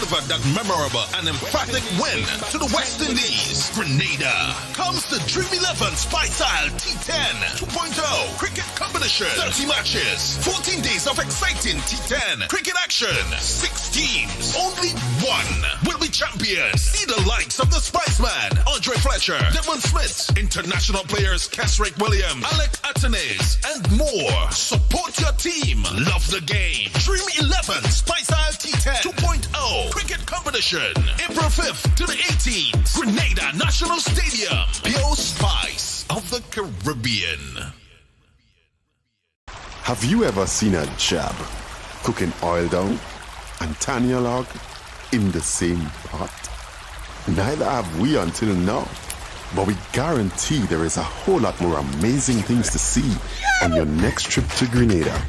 delivered that memorable and emphatic win to the West Indies. Grenada comes the Dream 11 Spice Style T10 2.0 cricket competition. 30 matches, 14 days of exciting T10 cricket action. 6 teams, only one will be champions. See the likes of the Spiceman, Andre Fletcher, Devon Smith, international players Kesrick Williams, Alec Atenes, and more. Support your team. Love the game. Dream 11 Spice Style T10 2.0 cricket competition. April 5th to the 18th. Grenada National Stadium. Pure Spice of the Caribbean. Have you ever seen a jab cooking oil down and Tanya log in the same pot? Neither have we until now. But we guarantee there is a whole lot more amazing things to see on your next trip to Grenada.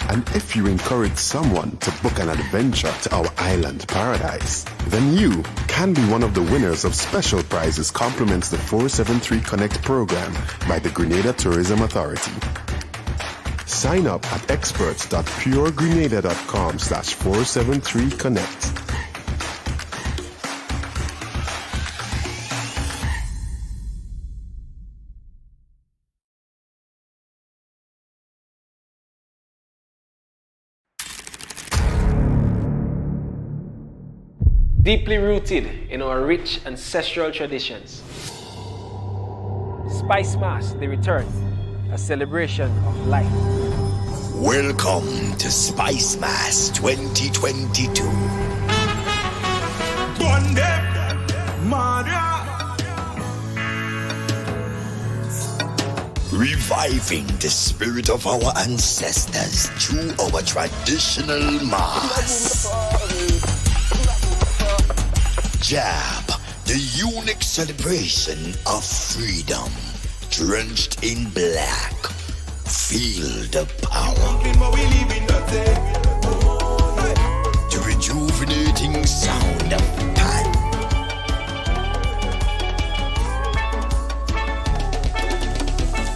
And if you encourage someone to book an adventure to our island paradise, then you can be one of the winners of special prizes compliments the 473 Connect program by the Grenada Tourism Authority. Sign up at experts.puregrenada.com/473connect. Deeply rooted in our rich ancestral traditions. Spice Mass, the return, a celebration of life. Welcome to Spice Mass 2022. Reviving the spirit of our ancestors through our traditional mass. Jab, the unique celebration of freedom, drenched in black. Feel the power. The rejuvenating sound of pan.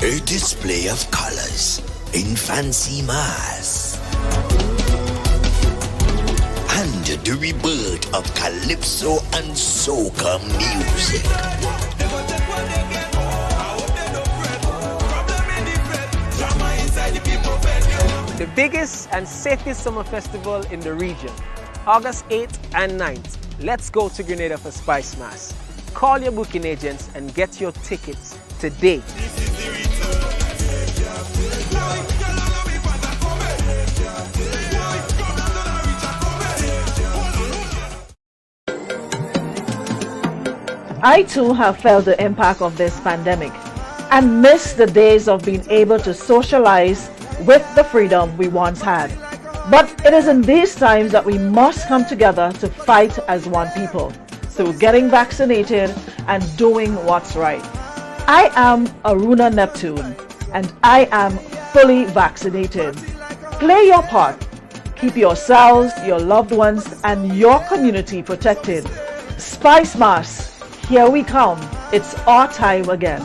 A display of colors in fancy mass. And the rebirth of calypso and soca music. The biggest and safest summer festival in the region, August 8th and 9th. Let's go to Grenada for Spice Mass. Call your booking agents and get your tickets today. I too have felt the impact of this pandemic and miss the days of being able to socialize with the freedom we once had. But it is in these times that we must come together to fight as one people through getting vaccinated and doing what's right. I am Aruna Neptune and I am fully vaccinated. Play your part. Keep yourselves, your loved ones, and your community protected. Spice Mass. Here we come. It's our time again.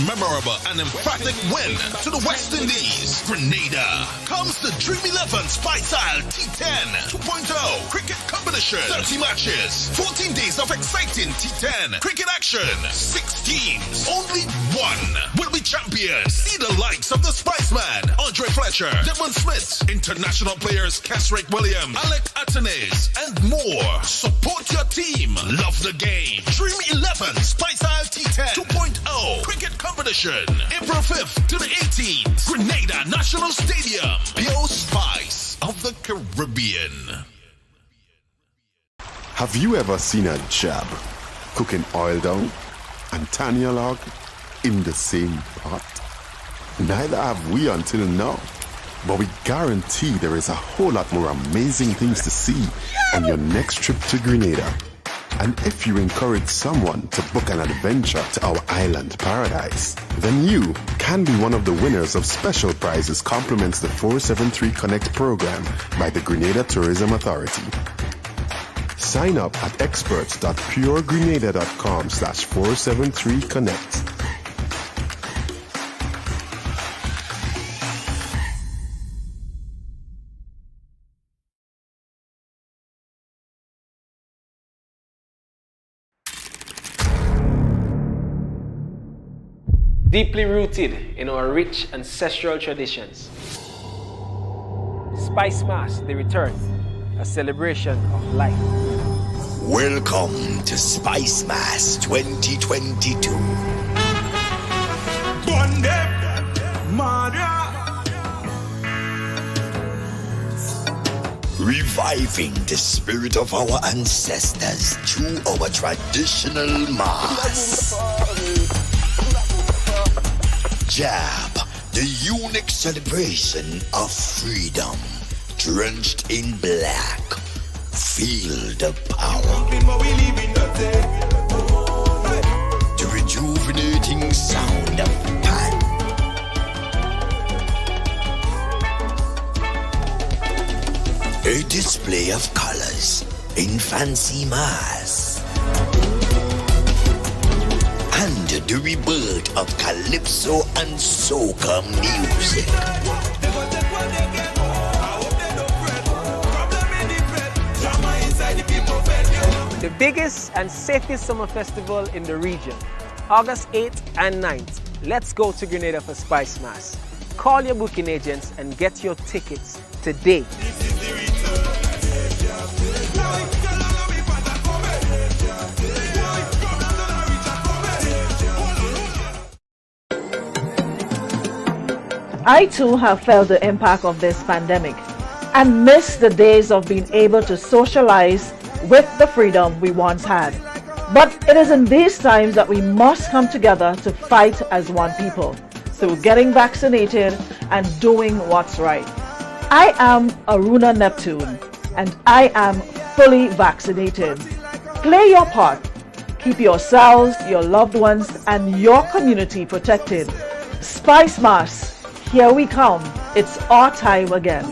memorable and emphatic win to the West Indies. Grenada comes the Dream 11 Spice Isle T10 2.0 cricket competition. 30 matches, 14 days of exciting T10 cricket action. 6 teams, only one will be champions. See the likes of the Spiceman, Andre Fletcher, Devon Smith, international players Kesrick Williams, Alec Atenes, and more. Support your team. Love the game. Dream 11 Spice Isle T10 2.0 cricket competition. April 5th to the 18th. Grenada National Stadium. Pure Spice of the Caribbean. Have you ever seen a job cooking oil down and Tanya log in the same pot? Neither have we until now. But we guarantee there is a whole lot more amazing things to see on your next trip to Grenada. And if you encourage someone to book an adventure to our island paradise, then you can be one of the winners of special prizes compliments the 473 Connect program by the Grenada Tourism Authority. Sign up at experts.puregrenada.com/473connect. Deeply rooted in our rich ancestral traditions. Spice Mass, the return, a celebration of life. Welcome to Spice Mass 2022. Reviving the spirit of our ancestors through our traditional mass. Jab, the unique celebration of freedom, drenched in black. Feel the power. The rejuvenating sound of pan. A display of colors in fancy mass. And the rebirth of calypso and soca music. The biggest and safest summer festival in the region, August 8th and 9th. Let's go to Grenada for Spice Mass. Call your booking agents and get your tickets today. I too have felt the impact of this pandemic and miss the days of being able to socialize with the freedom we once had. But it is in these times that we must come together to fight as one people through getting vaccinated and doing what's right. I am Aruna Neptune and I am fully vaccinated. Play your part. Keep yourselves, your loved ones, and your community protected. Spice Mass, here we come. It's our time again.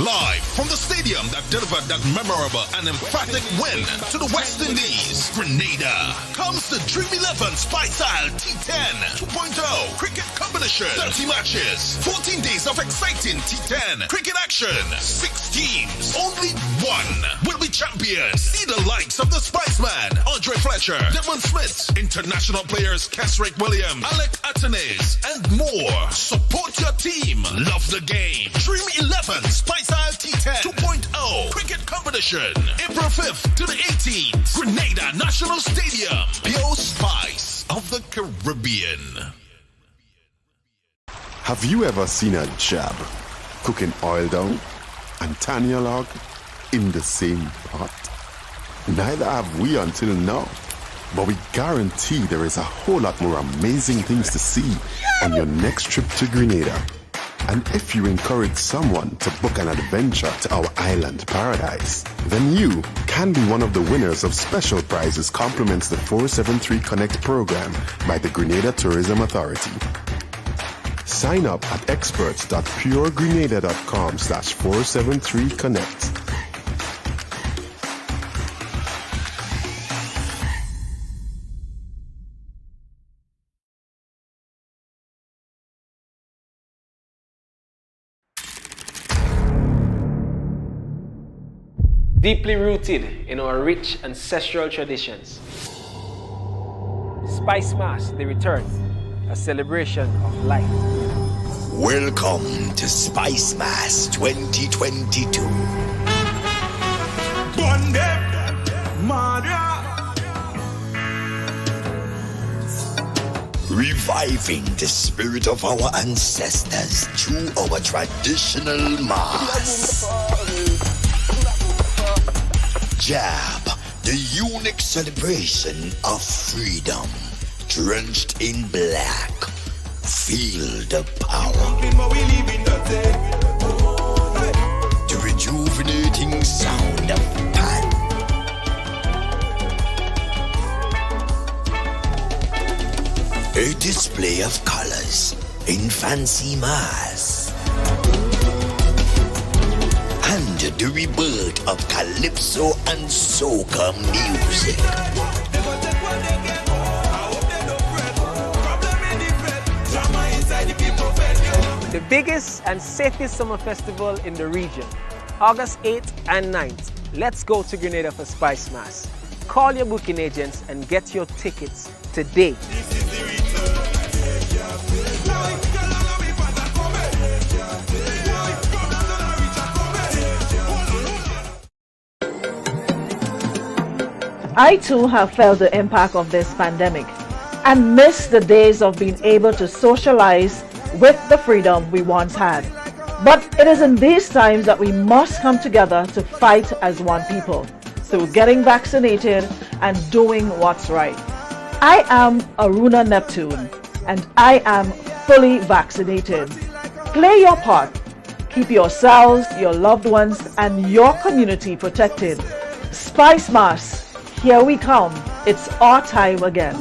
Live from the stadium that delivered that memorable and emphatic win to the West Indies, Grenada, comes the Dream 11 Spice Isle T10 2.0 cricket competition. 30 matches, 14 days of exciting T10 cricket action. 6 teams, only one will be champions. See the likes of the Spiceman, Andre Fletcher, Devon Smith, international players Kesrick Williams, Alec Atenes, and more. Support your team. Love the game. Dream 11 Spice Isle T10 2.0 cricket competition. April 5th to the 18th. Grenada National Stadium. Pure Spice of the Caribbean. Have you ever seen a jab cooking oil down and Tanya log in the same pot? Neither have we until now. But we guarantee there is a whole lot more amazing things to see on your next trip to Grenada. And if you encourage someone to book an adventure to our island paradise, then you can be one of the winners of special prizes compliments the 473 Connect program by the Grenada Tourism Authority. Sign up at experts.puregrenada.com/473connect. Deeply rooted in our rich ancestral traditions. Spice Mass, the return, a celebration of life. Welcome to Spice Mass 2022. Reviving the spirit of our ancestors through our traditional mass. Jab, the unique celebration of freedom, drenched in black. Feel the power. The rejuvenating sound of pan. A display of colors in fancy mass. And the rebirth of calypso and soca music. The biggest and safest summer festival in the region, August 8th and 9th. Let's go to Grenada for Spice Mass. Call your booking agents and get your tickets today. I too have felt the impact of this pandemic and miss the days of being able to socialize with the freedom we once had. But it is in these times that we must come together to fight as one people through getting vaccinated and doing what's right. I am Aruna Neptune and I am fully vaccinated. Play your part. Keep yourselves, your loved ones, and your community protected. Spice Mass. Here we come. It's our time again.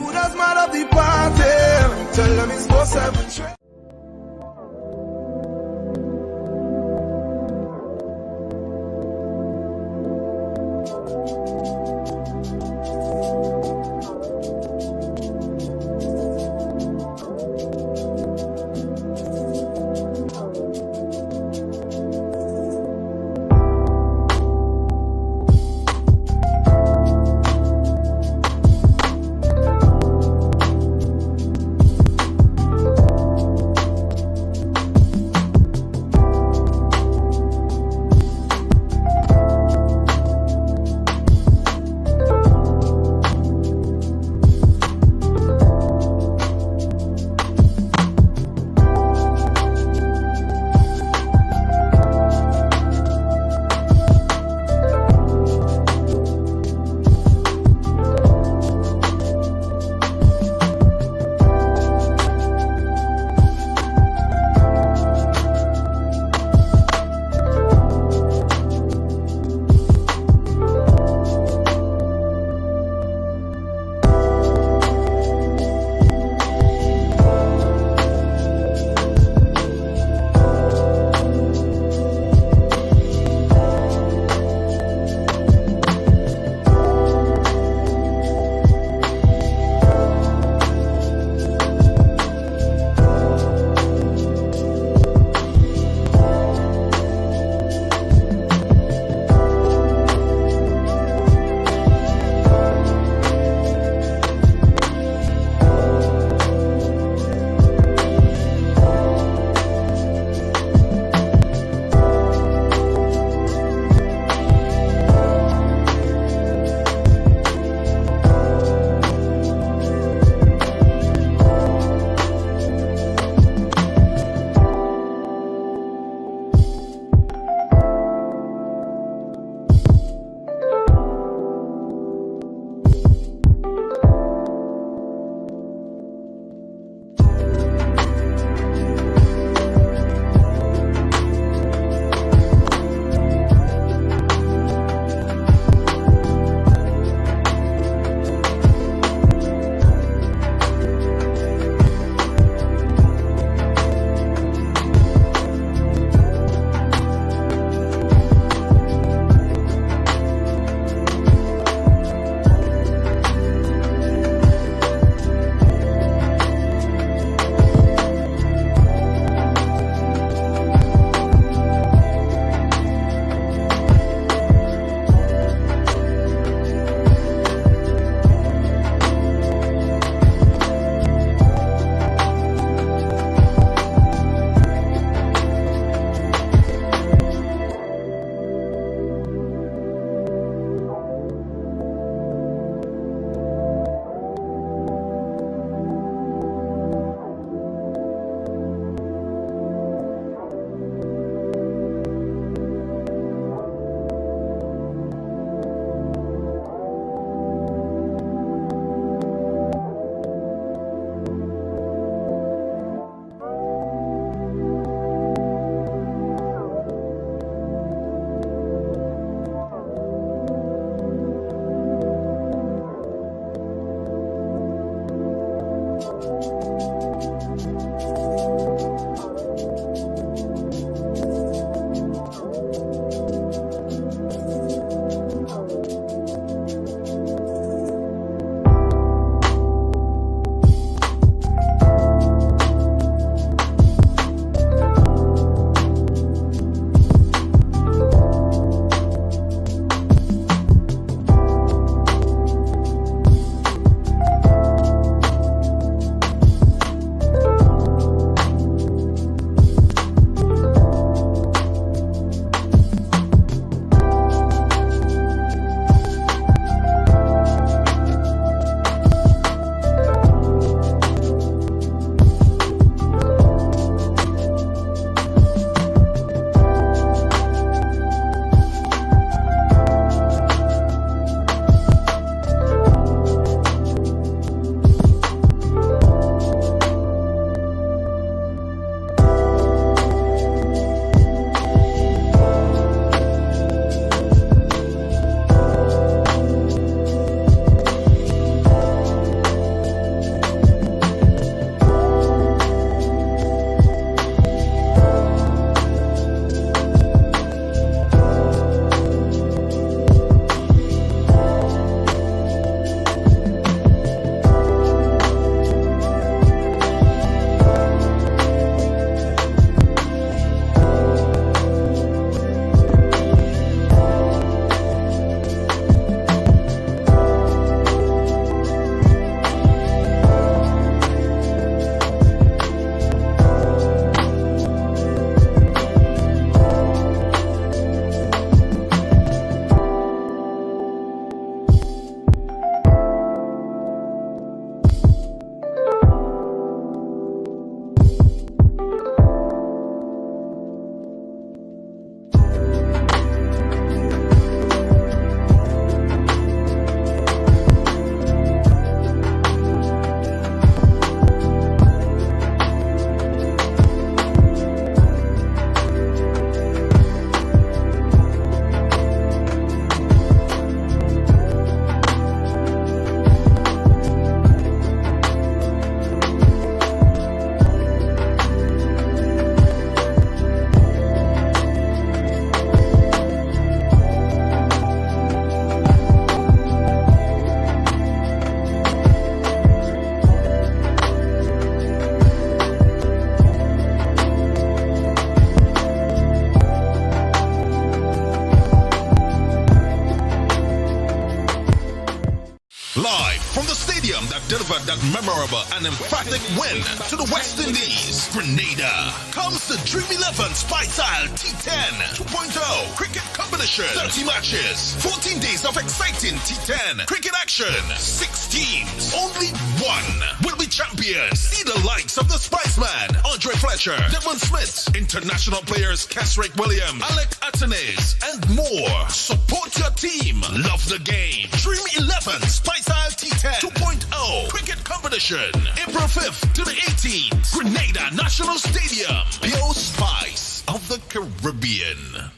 Stadium that delivered that memorable and emphatic win to the West Indies. Grenada comes the Dream 11 Spice Isle T10 2.0 cricket competition. 30 matches, 14 days of exciting T10 cricket action. 6 teams, only one will be champions. See the likes of the Spiceman, Andre Fletcher, Devon Smith, international players Kesrick Williams, Alec Atanes, and more. Support your team. Love the game. Dream 11 Spice Isle T10 2.0 cricket competition. April 5th to the 18th. Grenada National Stadium. Pure Spice of the Caribbean.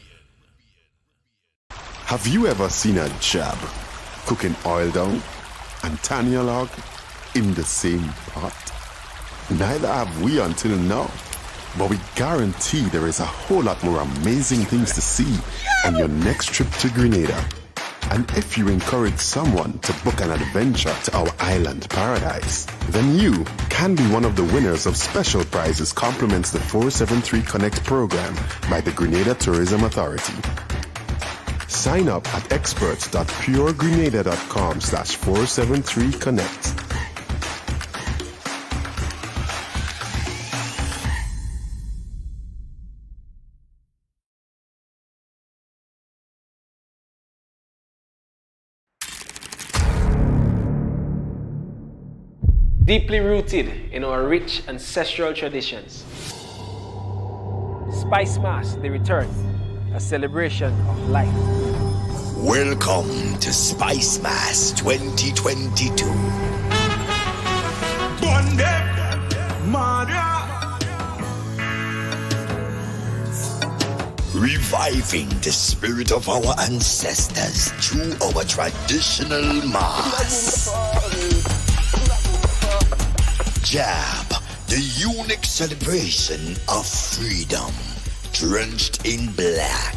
Have you ever seen a job cooking oil down and Tanya log in the same pot? Neither have we until now. But we guarantee there is a whole lot more amazing things to see on your next trip to Grenada. And if you encourage someone to book an adventure to our island paradise, then you can be one of the winners of special prizes compliments the 473 Connect program by the Grenada Tourism Authority. Sign up at experts.puregrenada.com/473connect. Deeply rooted in our rich ancestral traditions. Spice Mass, the return, a celebration of life. Welcome to Spice Mass 2022. Reviving the spirit of our ancestors through our traditional mass. Jab, the unique celebration of freedom, drenched in black.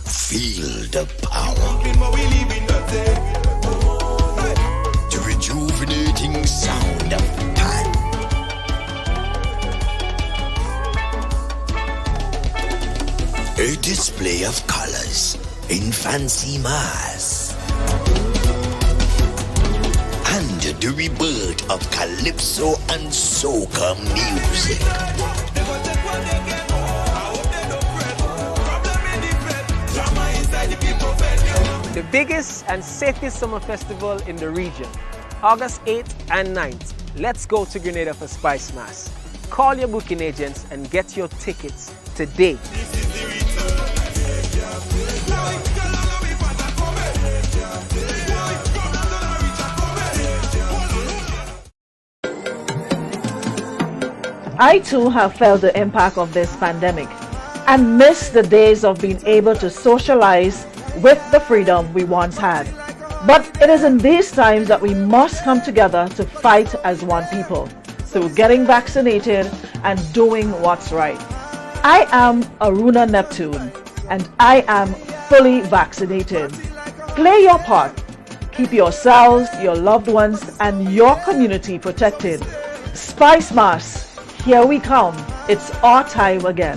Feel the power. The rejuvenating sound of pan. A display of colors in fancy mass. And the rebirth of calypso and soca music. The biggest and safest summer festival in the region, August 8th and 9th. Let's go to Grenada for Spice Mass. Call your booking agents and get your tickets today. I too have felt the impact of this pandemic and miss the days of being able to socialize with the freedom we once had. But it is in these times that we must come together to fight as one people through getting vaccinated and doing what's right. I am Aruna Neptune and I am fully vaccinated. Play your part. Keep yourselves, your loved ones, and your community protected. Spice Mass. Here we come. It's our time again.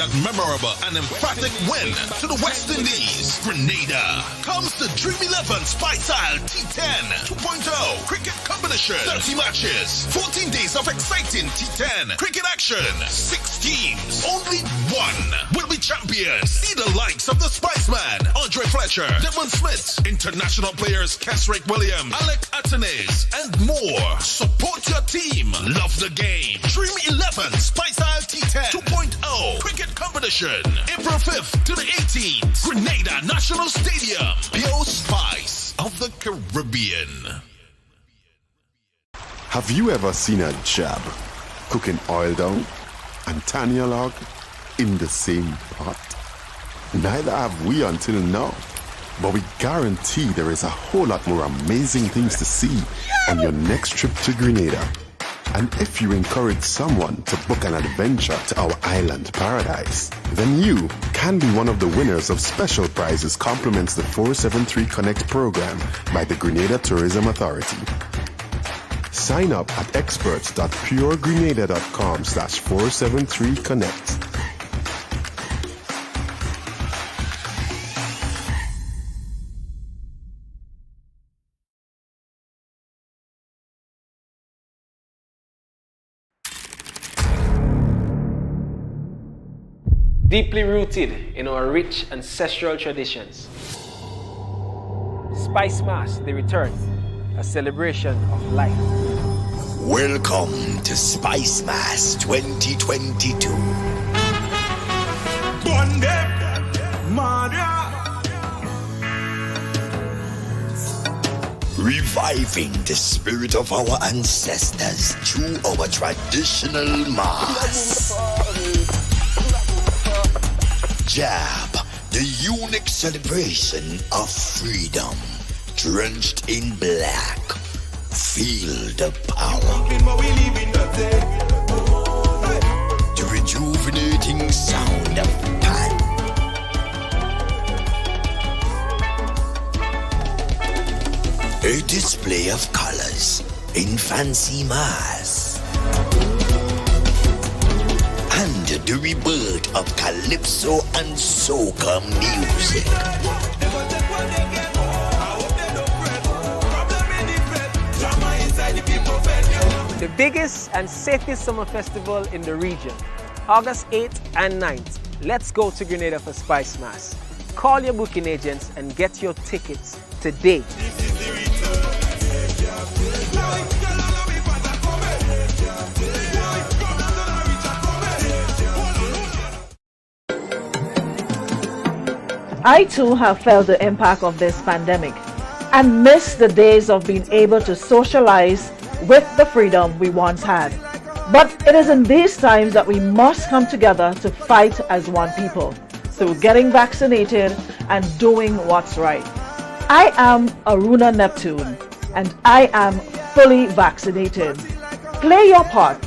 that memorable and emphatic win to the West Indies. Grenada comes the Dream 11 Spice Isle T10 2.0 cricket competition. 30 matches, 14 days of exciting T10 cricket action. 6 teams, only one will be champions. See the likes of the Spiceman, Andre Fletcher, Devon Smith, international players Kesrick Williams, Alec Atenes, and more. Support your team. Love the game. Dream 11 Spice Isle T10 2.0 cricket competition. April 5th to the 18th. Grenada National Stadium. Pure Spice of the Caribbean. Have you ever seen a job cooking oil down and Tanya log in the same pot? Neither have we until now. But we guarantee there is a whole lot more amazing things to see on your next trip to Grenada. And if you encourage someone to book an adventure to our island paradise, then you can be one of the winners of special prizes compliments the 473 Connect program by the Grenada Tourism Authority. Sign up at experts.puregrenada.com/473connect. Deeply rooted in our rich ancestral traditions. Spice Mass, the return, a celebration of life. Welcome to Spice Mass 2022. Reviving the spirit of our ancestors through our traditional mass. Jab, the unique celebration of freedom, drenched in black. Feel the power. The rejuvenating sound of pan. A display of colors in fancy mass. And the rebirth of calypso and soca music. The biggest and safest summer festival in the region, August 8th and 9th. Let's go to Grenada for Spice Mass. Call your booking agents and get your tickets today. I too have felt the impact of this pandemic and miss the days of being able to socialize with the freedom we once had. But it is in these times that we must come together to fight as one people through getting vaccinated and doing what's right. I am Aruna Neptune and I am fully vaccinated. Play your part.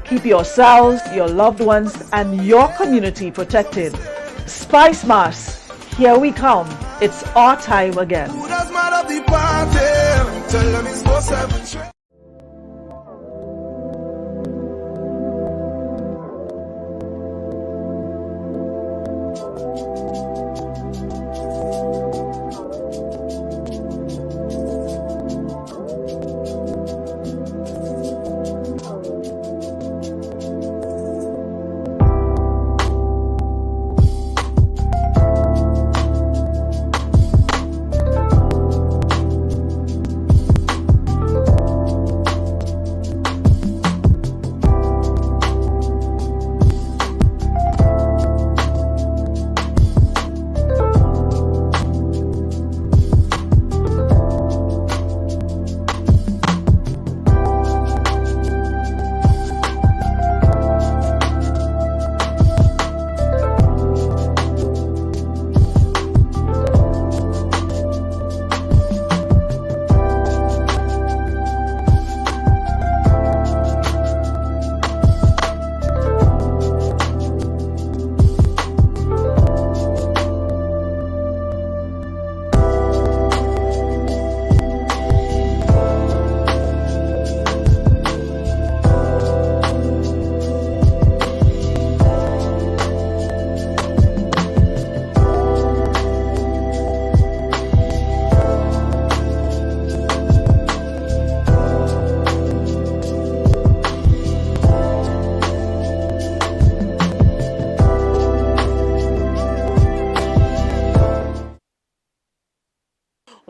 Keep yourselves, your loved ones, and your community protected. Spice Mass. Here we come. It's our time again.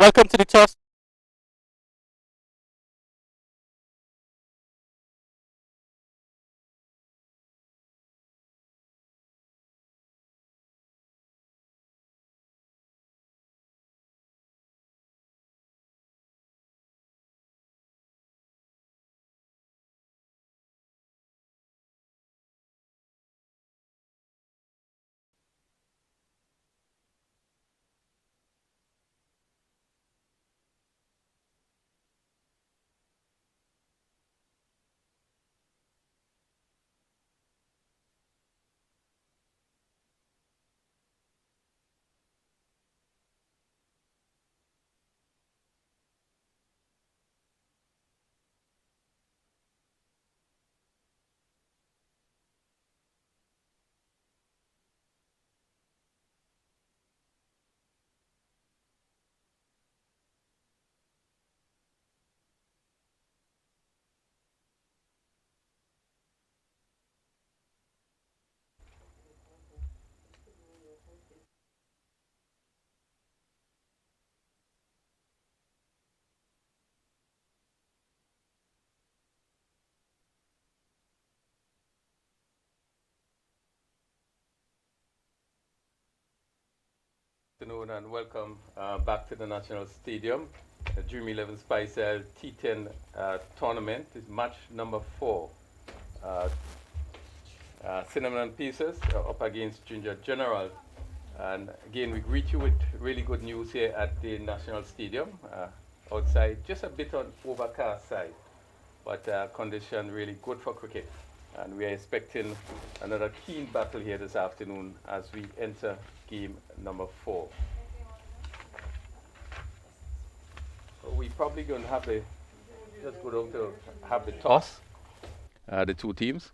Welcome to the toss. Good afternoon and welcome back to the National Stadium. The Dream 11 Spice T10 tournament is match number 4. Cinnamon Pieces up against Ginger General. And again, we greet you with really good news here at the National Stadium. Outside, just a bit on overcast side, but condition really good for cricket. And we are expecting another keen battle here this afternoon as we enter game number 4. So we probably going to have just go down to have the toss, the two teams.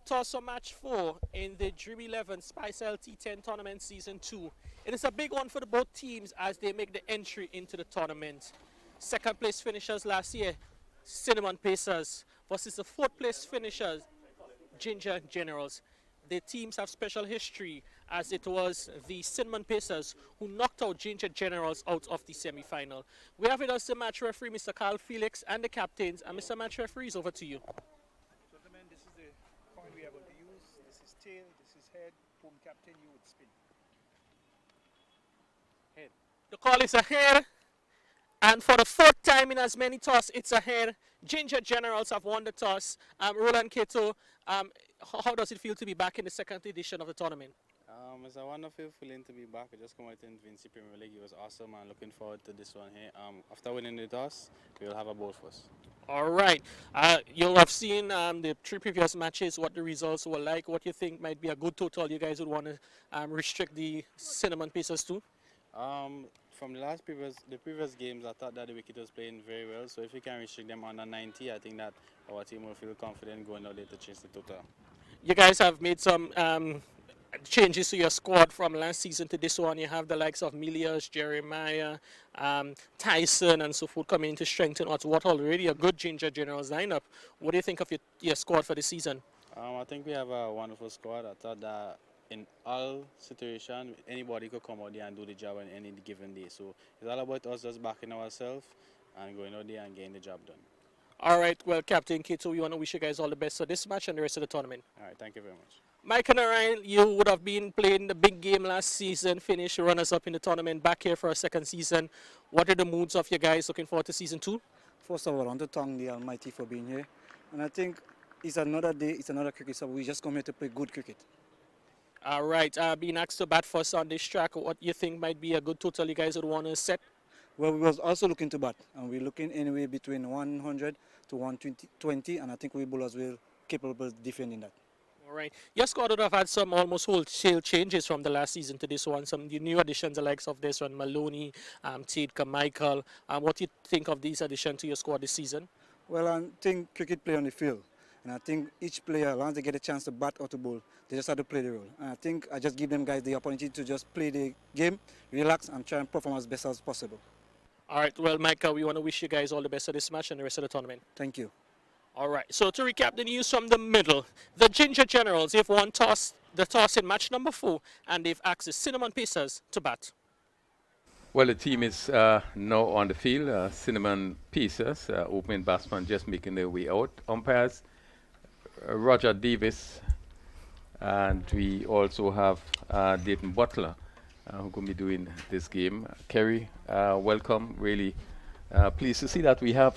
Toss for match 4 in the Dream 11 Spice T10 tournament season 2. It is a big one for the both teams as they make the entry into the tournament. Second place finishers last year, Cinnamon Pacers, versus the fourth place finishers, Ginger Generals. The teams have special history as it was the Cinnamon Pacers who knocked out Ginger Generals out of the semi-final. We have with us the match referee, Mr. Carl Felix, and the captains. And Mr. Match Referee, is over to you. Gentlemen, this is the coin we are going to use. This is tail, this is head. Home captain, you would spin. Head. The call is a head. And for the fourth time in as many toss, it's a head. Ginger Generals have won the toss. Roland Keto, how does it feel to be back in the second edition of the tournament? It's a wonderful feeling to be back. I just come out in Vinci Premier League. It was awesome and looking forward to this one here. After winning the toss, we'll have a bowl for us. All right. You'll have seen the 3 previous matches, what the results were like, what you think might be a good total you guys would want to restrict the Cinnamon Pacers to? From the previous games, I thought that the wicket was playing very well. So if we can restrict them under 90, I think that our team will feel confident going out there to chase the total. You guys have made some changes to your squad from last season to this one. You have the likes of Milius, Jeremiah, Tyson, and so forth coming in to strengthen what already a good Ginger Generals lineup. What do you think of your squad for the season? I think we have a wonderful squad. I thought that in all situations, anybody could come out there and do the job on any given day. So it's all about us just backing ourselves and going out there and getting the job done. All right, well, Captain Kito, we want to wish you guys all the best for this match and the rest of the tournament. All right, thank you very much. Mike and Orion, you would have been playing the big game last season, finished runners-up in the tournament, back here for a second season. What are the moods of you guys looking forward to season 2? First of all, I want to thank the Almighty for being here. And I think it's another day, it's another cricket, so we just come here to play good cricket. All right, being asked to bat first on this track, what you think might be a good total you guys would want to set? Well, we was also looking to bat, and we're looking anywhere between 100 to 120, and I think we bowlers will capable of defending that. All right. Your squad would have had some almost wholesale changes from the last season to this one. Some new additions, the likes of this one, Maloney, Tate, Michael. What do you think of these additions to your squad this season? Well, I think cricket play on the field. And I think each player, as long as they get a chance to bat or to bowl, they just have to play the role. And I think I just give them guys the opportunity to just play the game, relax, and try and perform as best as possible. All right. Well, Michael, we want to wish you guys all the best of this match and the rest of the tournament. Thank you. All right. So to recap the news from the middle, the Ginger Generals, they've won toss the toss in match number 4, and they've asked the Cinnamon Pacers to bat. Well, the team is now on the field. Cinnamon Pacers, opening batsman, just making their way out. Umpires, Roger Davis, and we also have Dayton Butler, who's going to be doing this game. Kerry, welcome. Really pleased to see that we have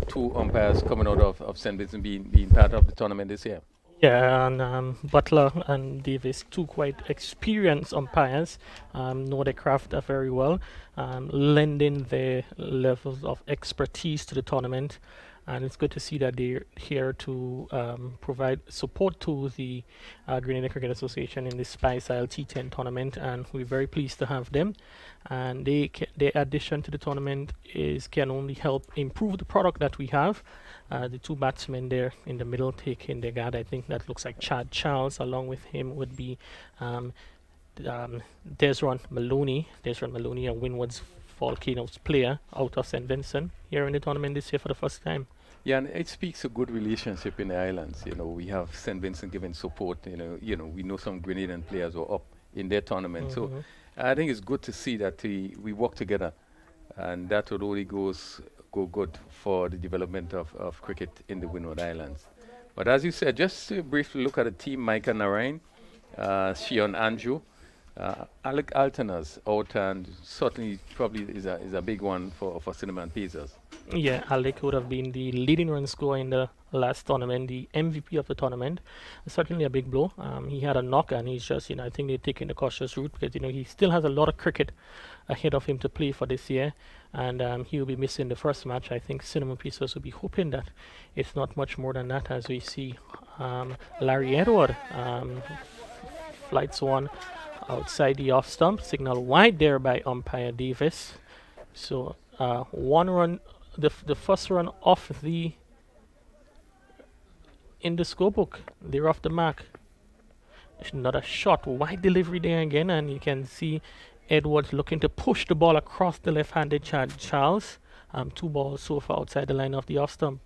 two umpires coming out of St. Vincent being part of the tournament this year. Yeah, and Butler and Davis, two quite experienced umpires, know their craft very well, lending their levels of expertise to the tournament. And it's good to see that they're here to provide support to the Grenada Cricket Association in the Spice Isle T10 tournament, and we're very pleased to have them. And their addition to the tournament can only help improve the product that we have. The two batsmen there in the middle taking their guard. I think that looks like Chad Charles. Along with him would be Desron Maloney. Desron Maloney, a Windward's Volcanoes player out of St. Vincent, here in the tournament this year for the first time. Yeah, and it speaks a good relationship in the islands. You know, we have St. Vincent giving support. You know, we know some Grenadian players were up in their tournament. So I think it's good to see that we work together, and that would only go good for the development of cricket in the Windward Islands. But as you said, just to briefly look at the team: Micah Narain, Shion Andrew, Alec Altenas out, and certainly probably is a big one for Cinnamon Pacers. Yeah, Alec would have been the leading run scorer in the last tournament, the MVP of the tournament. Certainly a big blow. He had a knock, and he's just, I think they're taking the cautious route because, he still has a lot of cricket ahead of him to play for this year, and he will be missing the first match. I think Cinnamon Pacers will be hoping that it's not much more than that, as we see Larry Edward flights one outside the off stump, signal wide there by umpire Davis. So one run, the first run off in the scorebook, they're off the mark. Another shot, wide delivery there again, and you can see Edwards looking to push the ball across the left-handed Charles. Two balls so far outside the line of the off stump.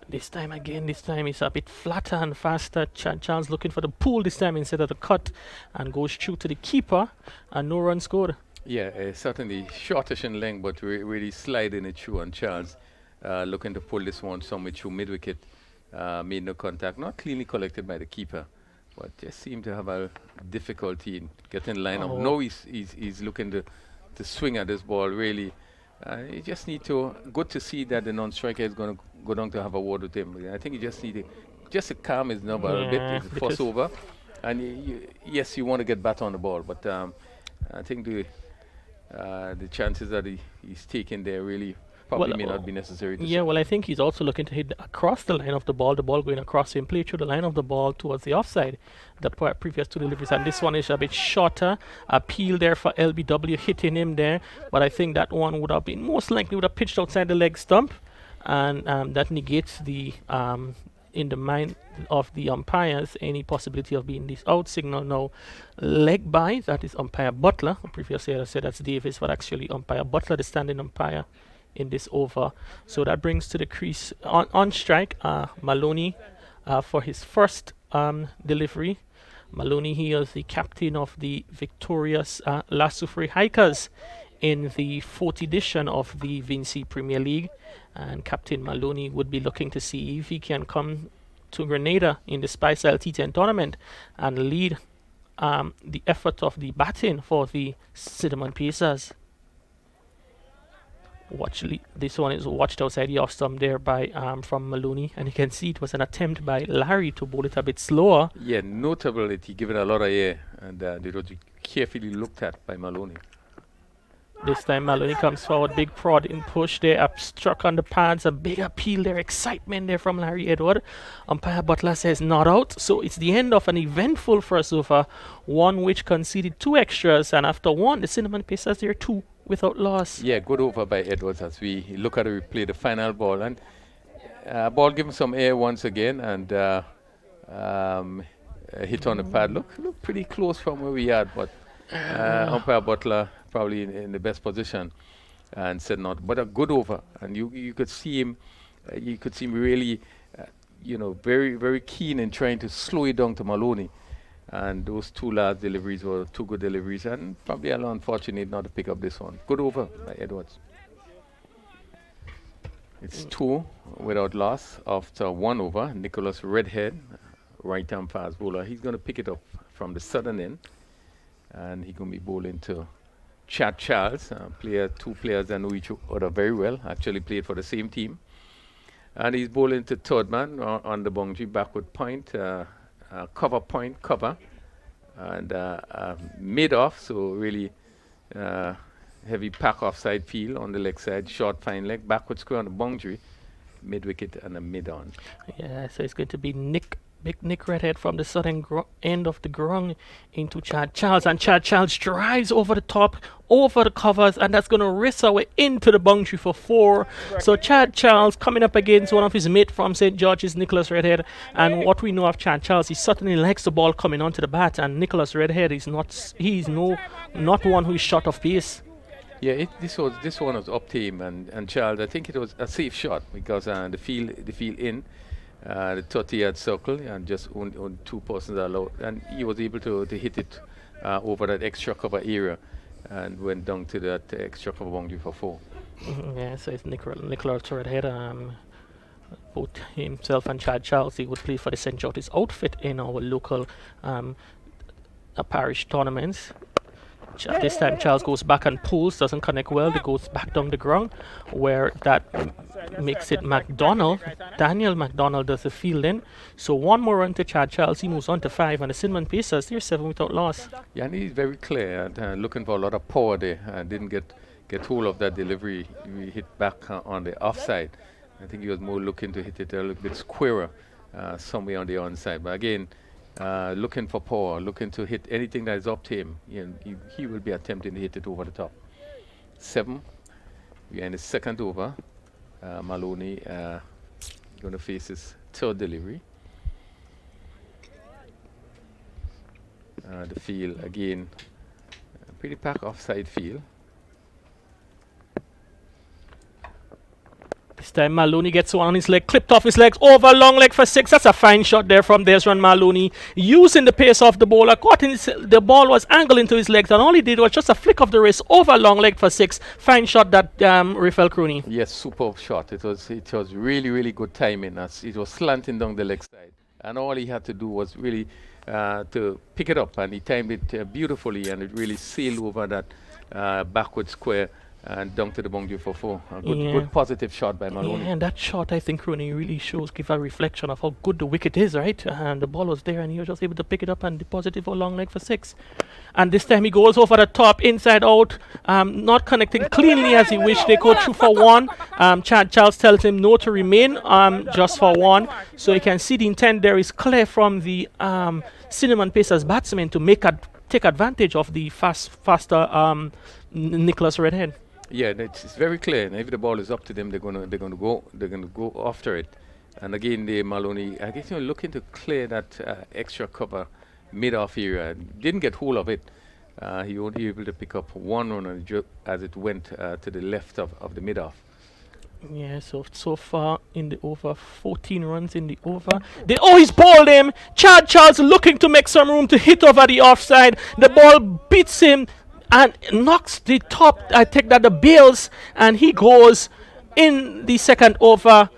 This time it's a bit flatter and faster. Charles looking for the pull this time instead of the cut, and goes through to the keeper, and no run scored. Yeah, certainly shortish in length, but really sliding it through, and Charles looking to pull this one somewhere through mid-wicket. Made no contact, not cleanly collected by the keeper, but just seemed to have a difficulty in getting line up. Now he's looking to swing at this ball, really. You just need to, good to see that the non-striker is going to go down to have a word with him. I think you just need to calm his number a bit, force over. And yes, you want to get back on the ball, but I think the chances that he's taking there really probably may not be necessary to well, I think he's also looking to hit across the line of the ball going across him, play through the line of the ball towards the offside, the previous two deliveries, and this one is a bit shorter. Appeal there for LBW, hitting him there, but I think that one would have been, most likely would have pitched outside the leg stump, and that negates the in the mind of the umpires any possibility of being this out. Signal now leg by, that is umpire Butler. Previously I said that's Davis, but actually umpire Butler, the standing umpire in this over. So that brings to the crease on strike Maloney for his first delivery. Maloney, he is the captain of the victorious La Soufrière Hikers in the 4th edition of the Vinci Premier League, and Captain Maloney would be looking to see if he can come to Grenada in the Spice Isle T10 tournament and lead the effort of the batting for the Cinnamon Pacers. This one is watched outside the off stump there by from Maloney, and you can see it was an attempt by Larry to bowl it a bit slower. Yeah, notable that he gave it a lot of air, and it was carefully looked at by Maloney. This time Maloney comes forward, big prod in push there, up struck on the pads, a big appeal there, excitement there from Larry Edward. Umpire Butler says not out, so it's the end of an eventful first over, one which conceded 2 extras, and after one, the Cinnamon Pacers there 2 without loss. Yeah, good over by Edwards as we look at the replay, the final ball, and ball given some air once again, and hit on the pad. Look pretty close from where we had, but umpire Butler probably in the best position and said not, but a good over, and you could see him really very, very keen in trying to slow it down to Maloney. And those two last deliveries were two good deliveries, and probably a little unfortunate not to pick up this one. Good over by Edwards. It's 2 without loss after 1 over. Nicholas Redhead, right-arm fast bowler. He's going to pick it up from the southern end, and he's going to be bowling to Chad Charles, two players that know each other very well, actually played for the same team. And he's bowling to third man on the boundary, backward point, cover point, cover, and mid-off, so really heavy pack offside field on the leg side, short fine leg, backward square on the boundary, mid-wicket and a mid-on. Yeah, so it's going to be Big Nick Redhead from the southern end of the ground into Chad Charles, and Chad Charles drives over the top, over the covers, and that's going to race our way into the boundary for 4. So Chad Charles coming up against one of his mate from St. George's, Nicholas Redhead, and what we know of Chad Charles, he certainly likes the ball coming onto the bat, and Nicholas Redhead is not one who is short of pace. Yeah, this one was up to him, and Charles, I think it was a safe shot because the field in. The 30-yard circle, and just on 2 persons allowed, and he was able to hit it over that extra cover area and went down to that extra cover boundary for 4. Yeah, so it's Nicholas Redhead. Both himself and Chad Charles, he would play for the St. George's outfit in our local parish tournaments. This time Charles goes back and pulls, doesn't connect well, it goes back down the ground, where that makes it Daniel McDonald does the fielding. So 1 more run to Chad Charles, he moves on to 5, and the Cinnamon Pacers, they're 7 without loss. Yeah, and he's very clear, looking for a lot of power there, didn't get hold of that delivery, he hit back on the offside. I think he was more looking to hit it a little bit squarer, somewhere on the onside, but again, looking for power, looking to hit anything that is up to him. He will be attempting to hit it over the top. 7. We are in the second over. Maloney going to face his third delivery. The field again, pretty packed offside field. This time Maloney gets one on his leg, clipped off his legs, over long leg for 6. That's a fine shot there from Desron Maloney, using the pace of the bowler. The ball was angled into his legs, and all he did was just a flick of the wrist over long leg for 6. Fine shot that Rafael Crooney. Yes, superb shot. It was really, really good timing as it was slanting down the leg side, and all he had to do was really to pick it up, and he timed it beautifully, and it really sailed over that backward square and down to the boundary for 4. A good positive shot by Maloney. Yeah, and that shot, I think, Rooney really give a reflection of how good the wicket is, right? And the ball was there, and he was just able to pick it up and deposit it for a long leg for 6. And this time he goes over the top, inside out, not connecting cleanly as he wished. They go through for 1. Chad Charles tells him no to remain, just for 1. So you can see the intent there is clear from the Cinnamon Pacers batsman to take advantage of the faster Nicholas Redhead. Yeah, it's very clear. And if the ball is up to them, they're gonna go after it. And again, the Maloney, I guess, looking to clear that extra cover mid-off area. Didn't get hold of it. He only able to pick up 1 run as it went to the left of the mid-off. Yeah, so far in the over, 14 runs in the over. He's bowled him. Chad Charles looking to make some room to hit over the offside. The ball beats him and knocks the top, I think that the bails, and he goes in the second over.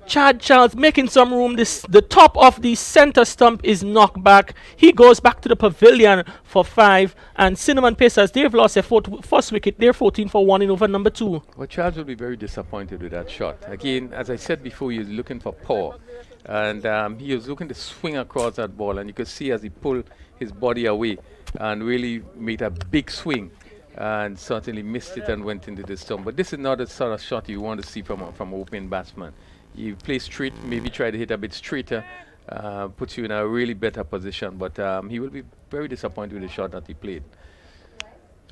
Chad Charles making some room. The top of the center stump is knocked back. He goes back to the pavilion for 5. And Cinnamon Pacers, they've lost their first wicket. They're 14 for 1 in over number 2. Well, Charles will be very disappointed with that shot. Again, as I said before, he was looking for power. And he was looking to swing across that ball. And you could see as he pulled his body away and really made a big swing. And certainly missed it and went into the stump. But this is not the sort of shot you want to see from an opening batsman. You play straight, maybe try to hit a bit straighter, puts you in a really better position. But he will be very disappointed with the shot that he played.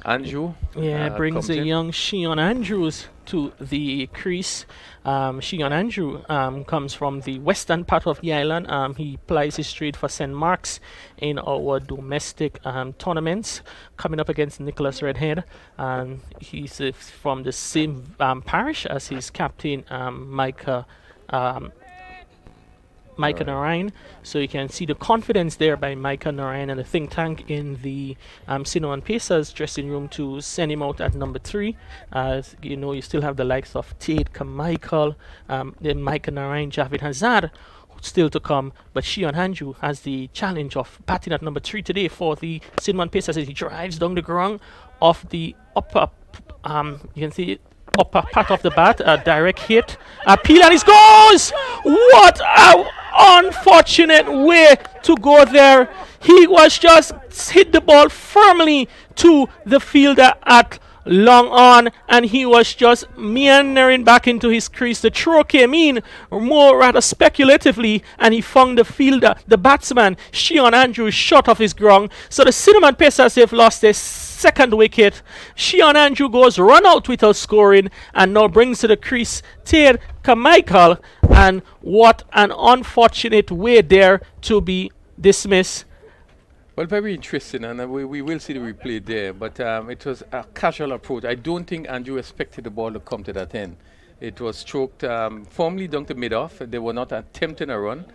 Andrew. Yeah, brings a young Sheon Andrews to the crease. Sheon Andrew comes from the western part of the island. He plies his trade for St. Mark's in our domestic tournaments, coming up against Nicholas Redhead. He's from the same parish as his captain, Micah Micah Narayan. So you can see the confidence there by Micah Narayan and the think tank in the Cinnamon Pacers dressing room to send him out at number 3. As you know, you still have the likes of Tate Carmichael, then Micah Narayan, Javid Hazard still to come, but Shion Hanju has the challenge of batting at number 3 today for the Cinnamon Pacers as he drives down the ground of the upper, you can see upper part of the bat, a direct hit, appeal, and it goes! What a unfortunate way to go there. He was just hit the ball firmly to the fielder at long on, and he was just meandering back into his crease. The throw came in more rather speculatively, and he found the fielder, the batsman, Shion Andrews, shot off his ground. So the Cinnamon Pacers have lost their second wicket. Shion Andrew goes run out without scoring, and now brings to the crease Tate Carmichael, and what an unfortunate way there to be dismissed. Well, very interesting, and we will see the replay there, but it was a casual approach. I don't think Andrew expected the ball to come to that end. It was stroked firmly down to mid-off. They were not attempting a run.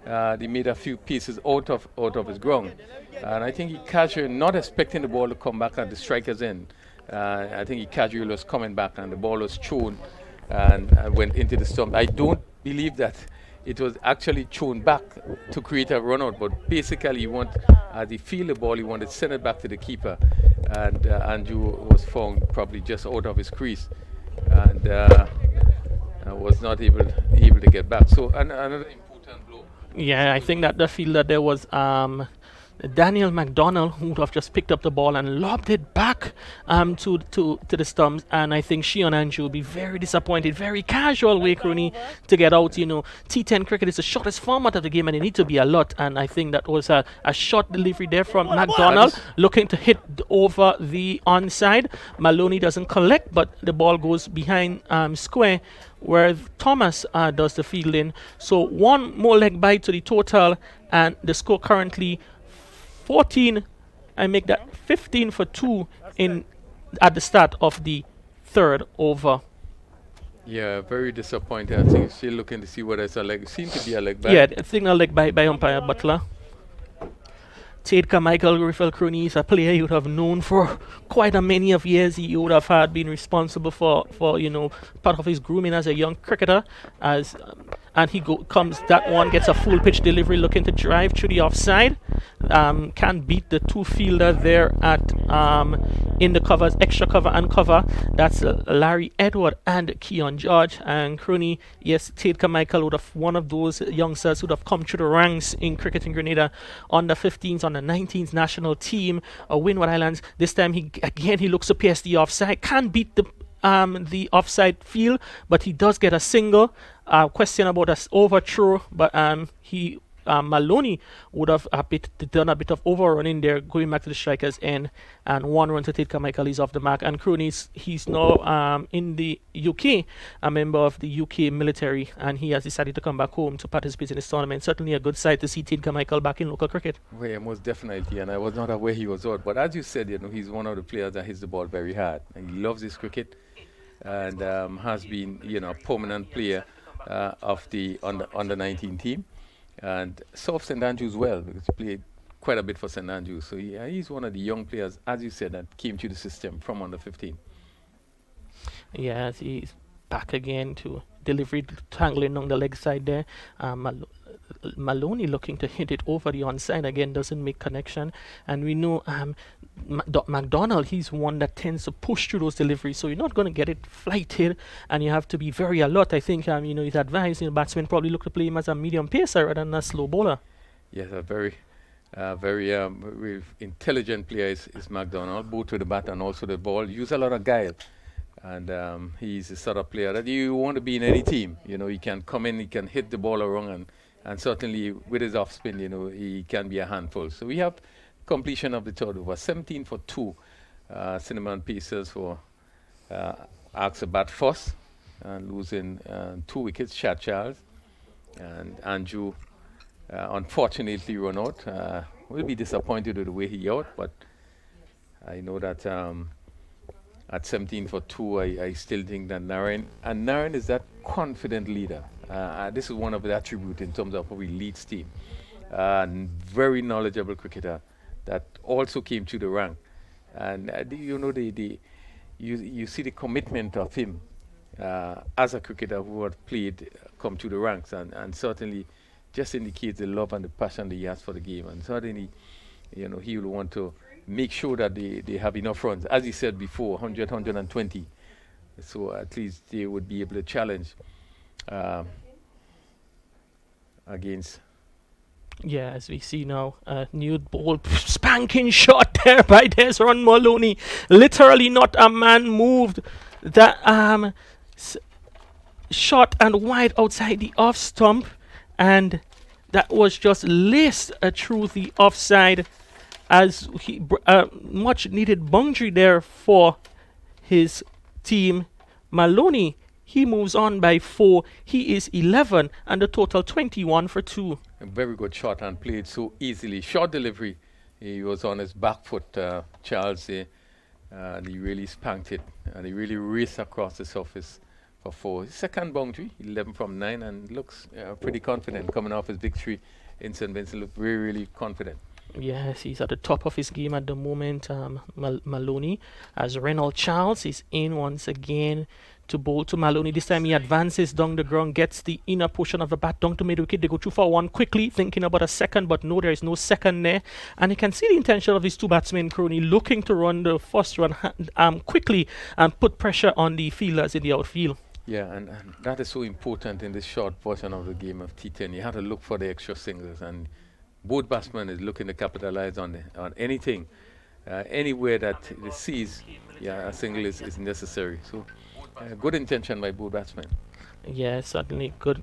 They made a few pieces out of his ground. And I think he casually, not expecting the ball to come back at the striker's end. I think he casually was coming back, and the ball was thrown and went into the stump. I don't believe that it was actually thrown back to create a run out, but basically he wanted, as he feel the ball, he wanted to send it back to the keeper, and Andrew was found probably just out of his crease, and was not able to get back. So another important blow. Yeah, I think that the fielder there was Daniel McDonald, who would have just picked up the ball and lobbed it back to the stumps, and I think Shion Andrew will be very disappointed. Very casual way, Rooney, to get out. You know, T10 cricket is the shortest format of the game, and it needs to be a lot, and I think that was a short delivery there from McDonald, looking to hit over the onside. Maloney doesn't collect, but the ball goes behind square, where Thomas does the fielding. So one more leg bite to the total, and the score currently 14, I make that 15 for 2 at the start of the third over. Yeah, very disappointed. I think still looking to see whether it's a leg. Seems to be a leg back. Yeah, I think a leg by umpire Butler. Tate Carmichael, Griffel Crooney is a player you would have known for quite a many of years. He would have had been responsible for part of his grooming as a young cricketer. And he comes, that one gets a full pitch delivery, looking to drive through the offside. Can beat the two fielder there at in the covers, extra cover and cover. That's Larry Edward and Keon George. And Crooney, yes, Tate Carmichael would have one of those youngsters who would have come through the ranks in cricket in Grenada on the 15s, on the 19s national team, Windward Islands. This time he looks to pierce the offside. Can't beat the offside field, but he does get a single. Question about us overthrow, but Maloney would have done a bit of overrunning there, going back to the striker's end, and one run to Tate Carmichael is off the mark. And Crooney, he's now in the UK, a member of the UK military, and he has decided to come back home to participate in this tournament. Certainly a good sight to see Tate Carmichael back in local cricket. Well, yeah, most definitely, and I was not aware he was out. But as you said, he's one of the players that hits the ball very hard, and he loves his cricket, and has been, a permanent player of the under 19 team, and served St Andrews well, because he played quite a bit for St Andrews. So yeah, he's one of the young players, as you said, that came to the system from under 15. Yes, he's back again to delivery, tangling on the leg side there. Maloney looking to hit it over the onside again, doesn't make connection, and we know McDonald, he's one that tends to push through those deliveries, so you're not going to get it flighted, and you have to be very alert. I think he's advised batsmen probably look to play him as a medium pacer rather than a slow bowler. Yes, a very intelligent player is McDonald, both to the bat and also the ball. Use a lot of guile, and he's the sort of player that you want to be in any team. He can come in, he can hit the ball around, and certainly with his off spin, he can be a handful. So we have completion of the third over, 17 for 2. Cinnamon Pacers for Axe bat first, and losing 2 wickets. Chad Charles and Andrew unfortunately run out. Will be disappointed with the way he out, but I know that at 17 for 2, I still think that Narayan is that confident leader. This is one of the attributes in terms of how he leads team. Very knowledgeable cricketer that also came to the rank. And you see the commitment of him as a cricketer who had played, come to the ranks, and certainly just indicates the love and the passion that he has for the game. And certainly, he will want to make sure that they have enough runs. As he said before, 100, 120. So at least they would be able to challenge against. Yeah, as we see now, new ball spanking shot there by Desron Maloney. Literally not a man moved. That shot and wide outside the off stump, and that was just laced through the offside as he much needed boundary there for his team. Maloney, he moves on by 4. He is 11 and the total 21 for 2. A very good shot and played so easily. Short delivery. He was on his back foot, Charles, and he really spanked it. And he really raced across the surface for 4. His second boundary, 11 from 9, and looks pretty confident coming off his victory in St. Vincent. Looked really, really confident. Yes, he's at the top of his game at the moment, Maloney, as Reynolds Charles is in once again to bowl to Maloney. This time he advances down the ground, gets the inner portion of the bat down to mid wicket. They go 2 for 1 quickly, thinking about a second, but no, there is no second there. And you can see the intention of these two batsmen, Crony, looking to run the first run quickly and put pressure on the fielders in the outfield. Yeah, and that is so important in this short portion of the game of T10. You have to look for the extra singles, and both batsmen is looking to capitalize on anything, anywhere that it sees, a single is necessary. So, good intention by both batsmen. Yeah, certainly good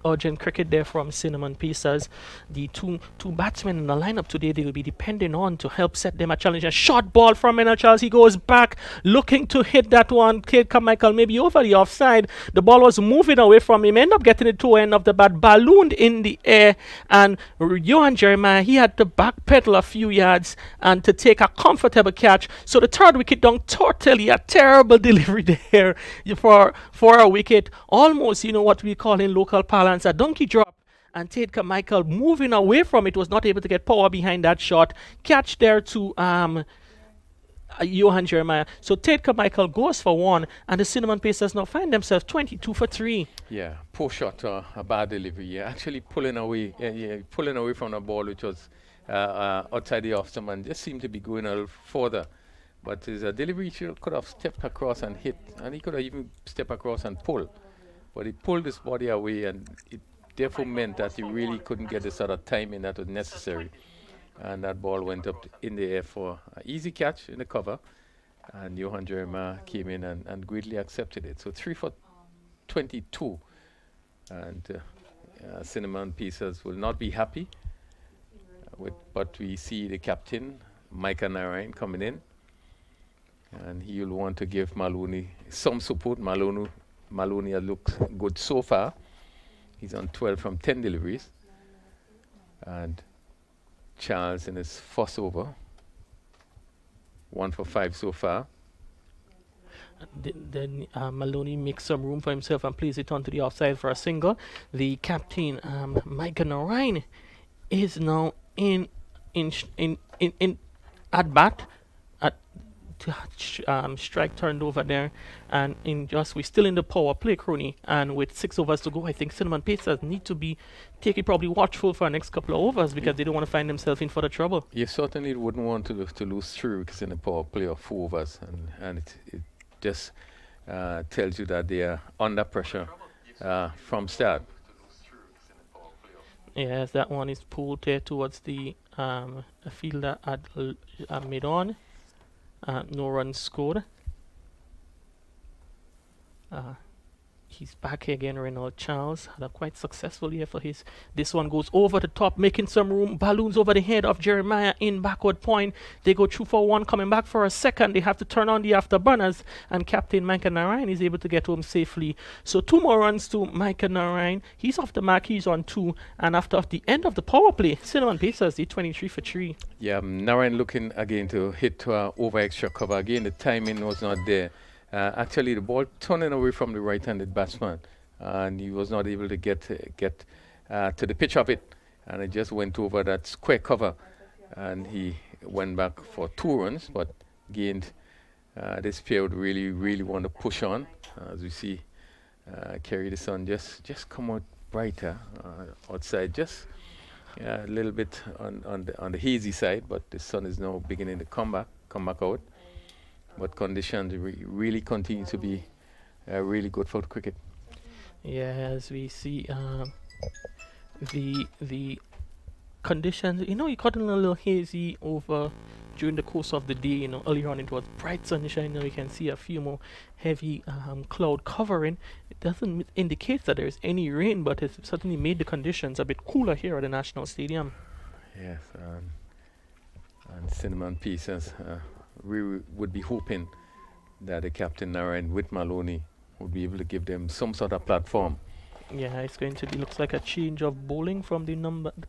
urgent cricket there from Cinnamon Pacers. The two batsmen in the lineup today, they will be depending on to help set them a challenge. A short ball from Reynolds Charles. He goes back looking to hit that one. Cade Carmichael maybe over the offside. The ball was moving away from him. Ended up getting the toe end of the bat, ballooned in the air, and Johan Jeremiah, he had to backpedal a few yards and to take a comfortable catch. So the third wicket down, totally a terrible delivery there for a wicket. Almost, what we call in local parlance a donkey drop, and Tate Carmichael moving away from it was not able to get power behind that shot. Catch there to Johan Jeremiah. So Tate Carmichael goes for 1, and the Cinnamon Pacers now find themselves 22 for 3. Yeah, poor shot, a bad delivery. Yeah, actually pulling away from the ball, which was outside the off stump, and just seemed to be going a little further. But his delivery could have stepped across and hit, and he could have even stepped across and pull. But he pulled his body away, and it therefore meant that he really couldn't get the sort of timing that was necessary. And that ball went up in the air for an easy catch in the cover, and Johan Jeremiah came in and greatly accepted it. So 3 for 22, and Cinnamon Pacers will not be happy. But we see the captain, Micah Narayan, coming in, and he will want to give Maloney some support. Maloney has looked good so far. He's on 12 from 10 deliveries. And Charles in his first over, 1 for 5 so far. Then Maloney makes some room for himself and plays it onto the offside for a single. The captain, Micah Narayan, is now in at bat. Strike turned over there, and we're still in the power play, Crony, and with 6 overs to go, I think Cinnamon Pacers need to be probably watchful for the next couple of overs, because they don't want to find themselves in for the trouble. You certainly wouldn't want to lose 3 wickets in a power play of 4 overs, and it just tells you that they are under pressure from start. Yes, that one is pulled there towards the fielder at mid-on. No runs scored. He's back here again. Reynolds Charles had a quite successful year for his. This one goes over the top, making some room. Balloons over the head of Jeremiah in backward point. They go 2 for 1, coming back for a second. They have to turn on the afterburners, and Captain Micah Narayan is able to get home safely. So 2 more runs to Micah Narayan. He's off the mark. He's on 2. And after the end of the power play, Cinnamon Pacers did 23 for 3. Yeah, Narayan looking again to hit over extra cover. Again, the timing was not there. Actually, the ball turning away from the right-handed batsman, and he was not able to get to the pitch of it, and it just went over that square cover, and he went back for 2 runs, but gained. This pair would really want to push on, as we see. Kerry the sun just come out brighter outside, just a little bit on the hazy side, but the sun is now beginning to come back out. But conditions really continue to be really good for cricket. Yeah, as we see the conditions, it got a little hazy over during the course of the day. Earlier on it was bright sunshine. Now you can see a few more heavy cloud covering. It doesn't indicate that there's any rain, but it's certainly made the conditions a bit cooler here at the National Stadium. Yes, and Cinnamon Pieces, we would be hoping that the captain Narayan with Maloney would be able to give them some sort of platform. Yeah, it's going to be, looks like a change of bowling from the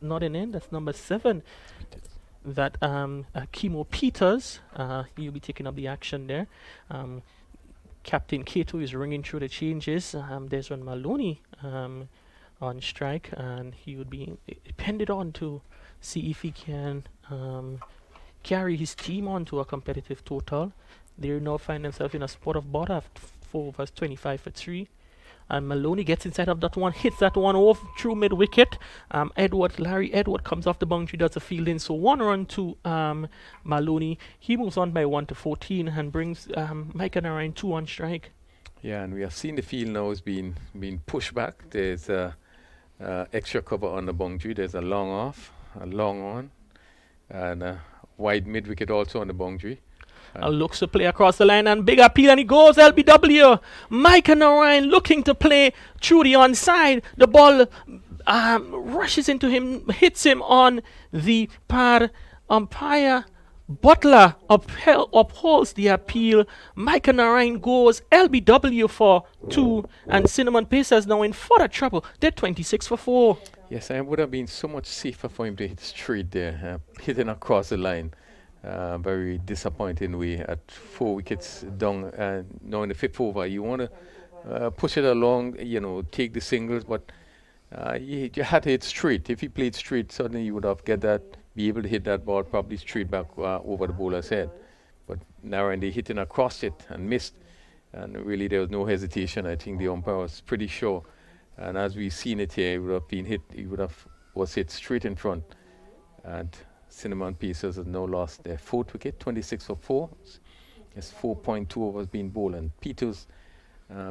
northern end. That's number 7. That Chemo Peters, he'll be taking up the action there. Captain Cato is ringing through the changes. There's one Maloney on strike, and he would be depended on to see if he can carry his team on to a competitive total. They now find themselves in a spot of bother after 4 overs, 25 for 3. And Maloney gets inside of that one, hits that one off through mid-wicket. Larry Edward comes off the boundary, does a fielding. So 1 run to Maloney. He moves on by 1 to 14 and brings Micah Narayan 2 on strike. Yeah, and we have seen the field now is being pushed back. There's extra cover on the boundary. There's a long off, a long on, and a wide mid-wicket also on the boundary. Looks to play across the line, and big appeal, and he goes LBW. Micah Narayan looking to play through the onside. The ball rushes into him, hits him on the pad. Umpire Butler upholds the appeal. Micah Narayan goes LBW for 2, and Cinnamon Pacers now in further trouble. They're 26 for 4. Yes, and it would have been so much safer for him to hit straight there, hitting across the line. Very disappointing way at 4 wickets down. Now in the 5th over, you want to push it along, take the singles, but you had to hit straight. If he played straight, suddenly you would have be able to hit that ball probably straight back over the bowler's head. But Narayan, they hitting across it and missed, and really there was no hesitation. I think the umpire was pretty sure, and as we've seen it here, it would have been hit. He was hit straight in front, and Cinnamon Pacers has now lost their 4th wicket, 26 for 4. It's 4.2 overs being bowled, and Peters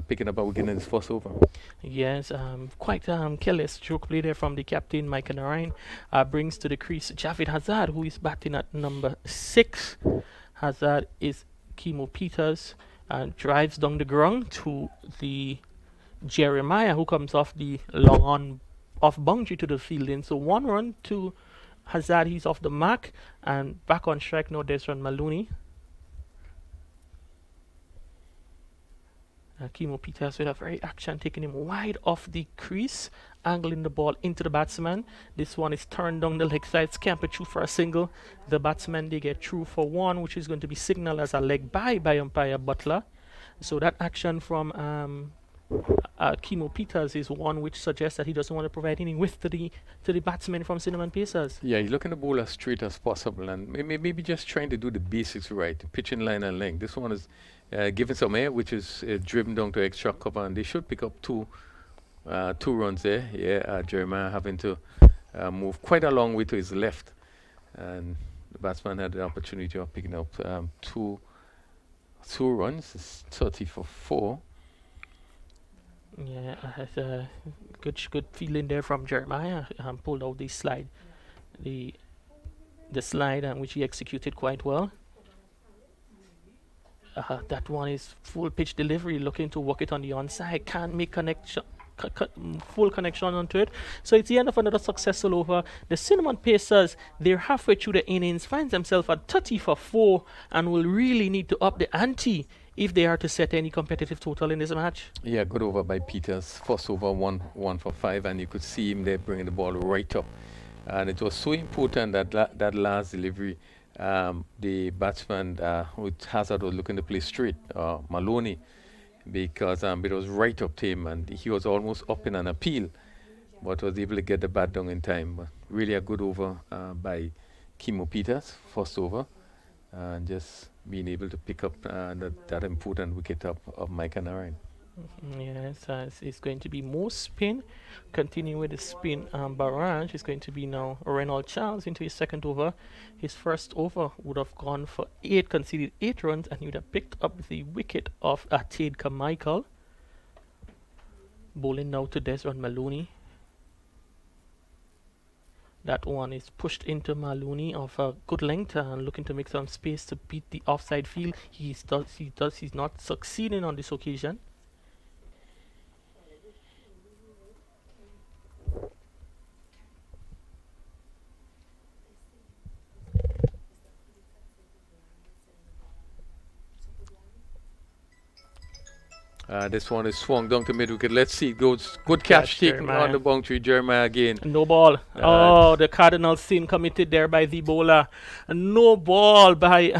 picking up a wicket in his first over. Yes, quite careless stroke play there from the captain, Micah Narayan. Brings to the crease Javed Hazard, who is batting at number 6. Hazard is Chemo Peters, and drives down the ground to the Jeremiah, who comes off the long on off boundary to the fielding. So 1 run to Hazard, he's off the mark, and back on strike now. There's one Maloney. Chemo Peters with a very action, taking him wide off the crease, angling the ball into the batsman. This one is turned down the leg side, scampered through for a single. The batsman, they get through for 1, which is going to be signaled as a leg by umpire Butler. So that action from Chemo Peters is one which suggests that he doesn't want to provide any width to the batsman from Cinnamon Pacers. Yeah, he's looking to bowl as straight as possible, and maybe just trying to do the basics right, pitching line and length. This one is giving some air, which is driven down to extra cover, and they should pick up 2 runs there. Yeah, Jeremiah having to move quite a long way to his left, and the batsman had the opportunity of picking up 2 runs. It's 30 for 4. Yeah, good feeling there from Jeremiah. Pulled out the slide, the slide, which he executed quite well. That one is full pitch delivery, looking to work it on the onside. Can't make connection, full connection onto it. So it's the end of another successful over. The Cinnamon Pacers, they're halfway through the innings, finds themselves at 30 for 4, and will really need to up the ante if they are to set any competitive total in this match. Yeah, good over by Peters. First over, 1 for 5, and you could see him there bringing the ball right up. And it was so important that that last delivery, the batsman with Hazard was looking to play straight, Maloney. because it was right up to him and he was almost up in an appeal, but was able to get the bat down in time. But really a good over by Kimo Peters, first over, and just being able to pick up that important wicket of Micah Narayan. Yes, it's going to be more spin. Continuing with the spin barrage, it's going to be now Reynald Charles into his second over. His first over would have gone for 8, conceded 8 runs, and he would have picked up the wicket of Atade Carmichael. Bowling now to Desron Maloney. That one is pushed into Maloney of a good length and looking to make some space to beat the offside field. He's not succeeding on this occasion. This one is swung down to mid wicket. Let's see it goes. Good catch taken Jeremiah. on the boundary. Jeremiah again. No ball. The cardinal sin committed there by the bowler. No ball by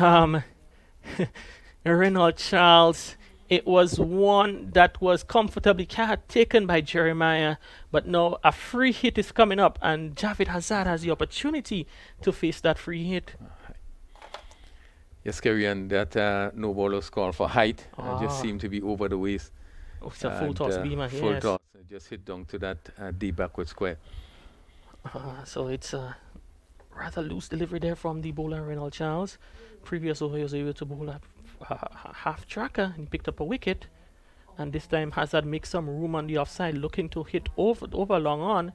Reynald Charles. It was one that was comfortably taken by Jeremiah, but now a free hit is coming up, and Javid Hazard has the opportunity to face that free hit. Yes, Kerry, and that no ball was called for height. Just seemed to be over the waist. Oh, it's a full toss beamer, full yes. toss. Just hit down to that deep backward square. So it's a rather loose delivery there from the bowler Reynald Charles. Previous over he was able to bowl a half tracker and he picked up a wicket. And this time Hazard makes some room on the offside, looking to hit over long on,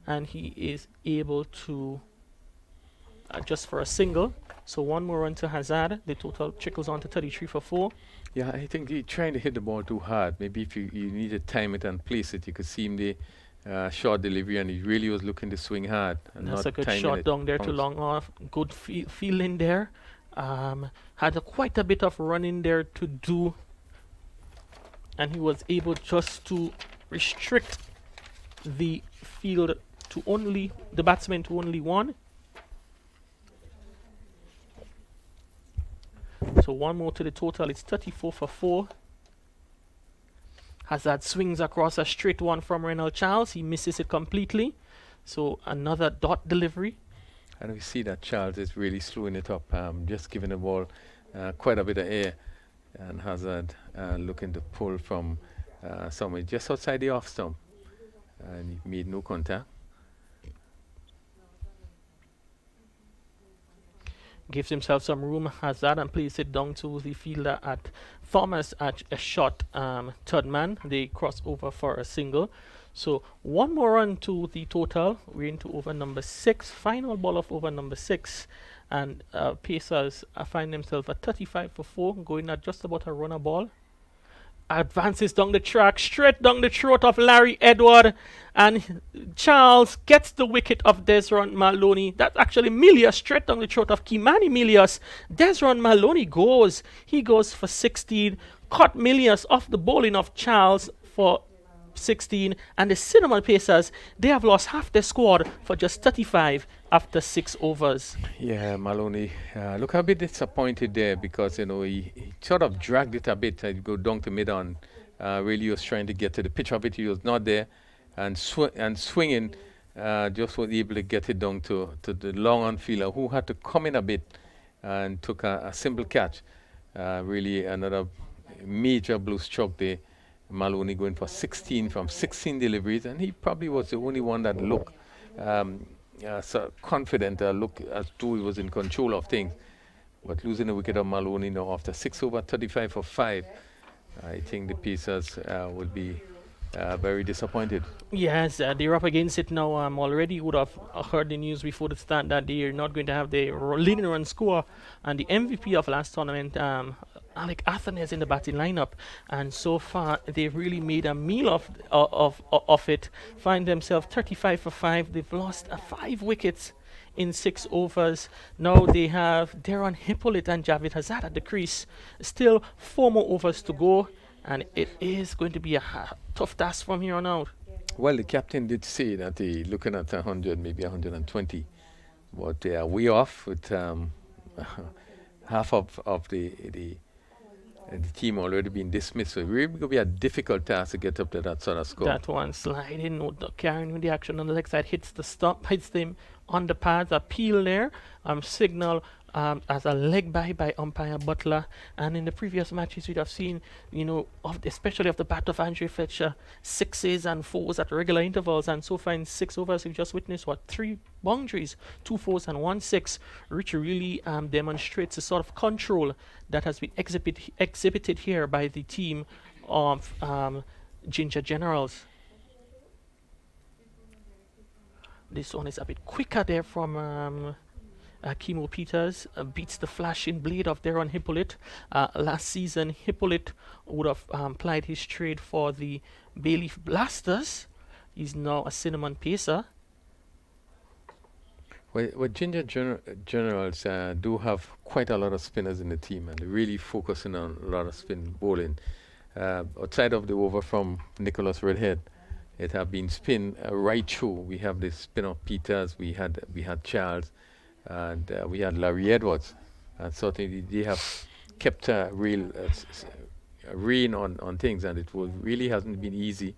and he is able to adjust for a single. So one more run to Hazard. The total trickles on to 33 for 4. Yeah, I think he trying to hit the ball too hard. Maybe if you need to time it and place it, you could see him the short delivery, and he really was looking to swing hard. And that's not a good timing shot it. down there to long off. Good feeling there. Had quite a bit of running there to do, and he was able just to restrict the field to only the batsman to only one. So one more to the total. It's 34 for 4. Hazard swings across a straight one from Reynald Charles. He misses it completely. So another dot delivery. And we see that Charles is really slowing it up, just giving the ball quite a bit of air. And Hazard looking to pull from somewhere just outside the off stump. And he made no contact. Gives himself some room, Hazard, and plays it down to the fielder at Thomas at a shot, third man. They cross over for a single. So one more run to the total. We're into over number 6, final ball of over number 6. And Pacers find themselves at 35 for 4, going at just about a runner ball. Advances down the track, straight down the throat of Larry Edward, and Charles gets the wicket of Desron Maloney. That's actually Milius, straight down the throat of Kimani Milius. Desron Maloney goes. He goes for 16. Cut Milius off the bowling of Charles for 16, and the Cinnamon Pacers, they have lost half their squad for just 35 after 6 overs. Yeah, Maloney, look a bit disappointed there because, you know, he sort of dragged it a bit. Go down to mid on. Really was trying to get to the pitch of it. He was not there. And swinging, just was able to get it down to the long on fielder who had to come in a bit and took a simple catch. Really another major blue stroke there. Maloney going for 16 from 16 deliveries, and he probably was the only one that looked so confident, look as though he was in control of things. But losing the wicket of Maloney now after 6 over 35 for 5, I think the Pacers will be very disappointed. Yes, they're up against it now. Already would have heard the news before the start that they're not going to have the leading run score, and the MVP of last tournament, Alec Atherton, is in the batting lineup, and so far they've really made a meal of it. Find themselves 35 for 5. They've lost 5 wickets in 6 overs. Now they have Deron Hippolyte and Javid Hazard at the crease. Still 4 more overs to go, and it is going to be a tough task from here on out. Well, the captain did say that they're looking at 100, maybe 120, but they are way off with half of the the team already been dismissed. So it's really going to be a difficult task to get up to that sort of score. That one sliding, carrying with the action on the leg side, hits the stump, hits them on the pads, appeal there, signal as a leg by umpire Butler. And in the previous matches, we'd have seen, especially of the bat of Andre Fletcher, 6s and 4s at regular intervals. And so far in 6 overs, we've just witnessed, 3 boundaries, 2 4s and 1 6, which really demonstrates the sort of control that has been exhibited here by the team of Ginger Generals. This one is a bit quicker there from Chemo Peters. Beats the flashing blade of Deron Hippolyte. Last season, Hippolyte would have plied his trade for the Bayleaf Blasters. He's now a Cinnamon Pacer. Well, Ginger Generals do have quite a lot of spinners in the team, and they're really focusing on a lot of spin bowling. Outside of the over from Nicholas Redhead, it have been spin right through. We have the spin of Peters, we had Charles, and we had Larry Edwards. And certainly they have kept a real rein on things, and it really hasn't been easy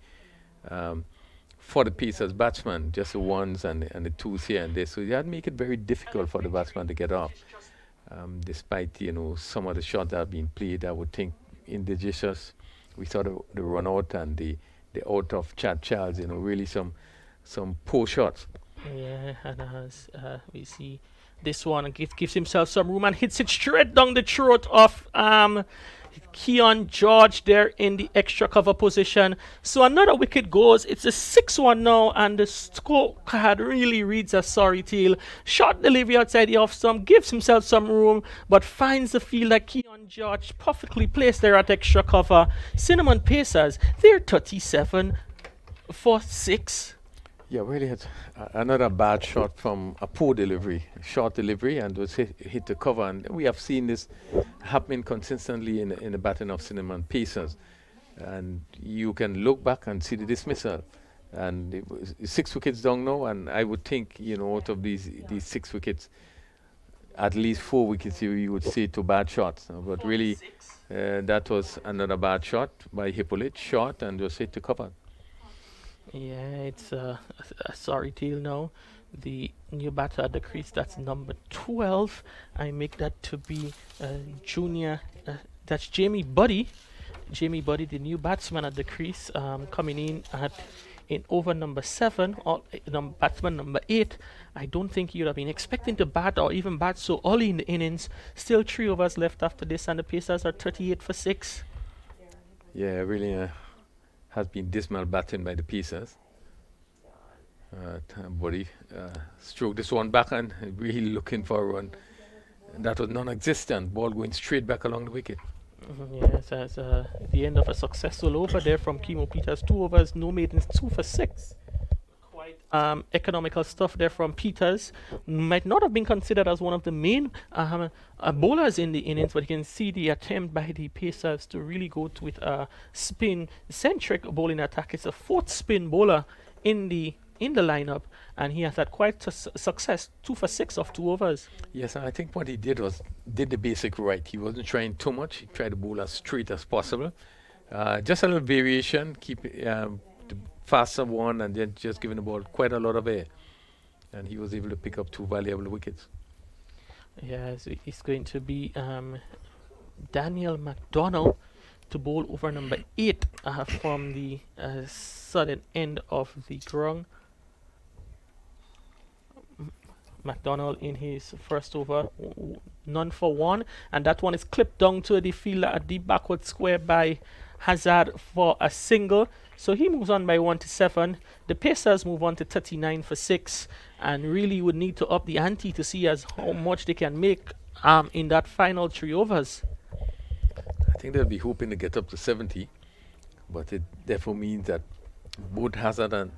for the Pacers batsman, just the ones and the twos here and there. So that make it very difficult for the batsman to get off. Despite some of the shots that have been played, I would think indigenous. We saw the run out and the out of Chad Charles. Really some poor shots. Yeah, and as we see this one gives himself some room and hits it straight down the throat of Keon George there in the extra cover position. So another wicket goes. It's a 6-1 now, and the scorecard really reads a sorry tale. Short delivery outside the off stump, gives himself some room, but finds the fielder Keon George perfectly placed there at extra cover. Cinnamon Pacers, they're 37 for 6. Yeah, really had another bad shot from a poor delivery, short delivery, and was hit the cover. And we have seen this happening consistently in the batting of Cinnamon Pacers. And you can look back and see the dismissal. And it was 6 wickets down now, and I would think, out of these 6 wickets, at least 4 wickets you would say to bad shots. But really, that was another bad shot by Hippolyte, short, and just hit the cover. Yeah, it's a sorry tale now. The new batter at the crease, that's number 12. I make that to be junior. That's Jamie Buddy. Jamie Buddy, the new batsman at the crease, coming in over number 7, or batsman number 8. I don't think he would have been expecting to bat or even bat so early in the innings. Still 3 overs left after this, and the Pacers are 38 for 6. Yeah, really has been dismal batting by the Pacers. Buddy stroked this one back and really looking for a run. That was non-existent. Ball going straight back along the wicket. Yes, as the end of a successful over there from Chemo Peters. 2 overs, no maidens, 2 for 6. Quite economical stuff there from Peters. Might not have been considered as one of the main bowlers in the innings, but you can see the attempt by the Pacers to really go with a spin-centric bowling attack. It's a 4th spin bowler in the lineup, and he has had quite success. 2 for 6 of 2 overs. Yes, and I think what he did did the basic right. He wasn't trying too much. He tried to bowl as straight as possible. Just a little variation, keep the faster one, and then just giving the ball quite a lot of air. And he was able to pick up 2 valuable wickets. Yes, it's going to be Daniel McDonald to bowl over number 8 from the southern end of the ground. McDonald in his first over, none for 1, and that one is clipped down to the fielder at the backward square by Hazard for a single. So he moves on by 1 to 7. The Pacers move on to 39 for 6, and really would need to up the ante to see as how much they can make in that final 3 overs. I think they'll be hoping to get up to 70, but it therefore means that both Hazard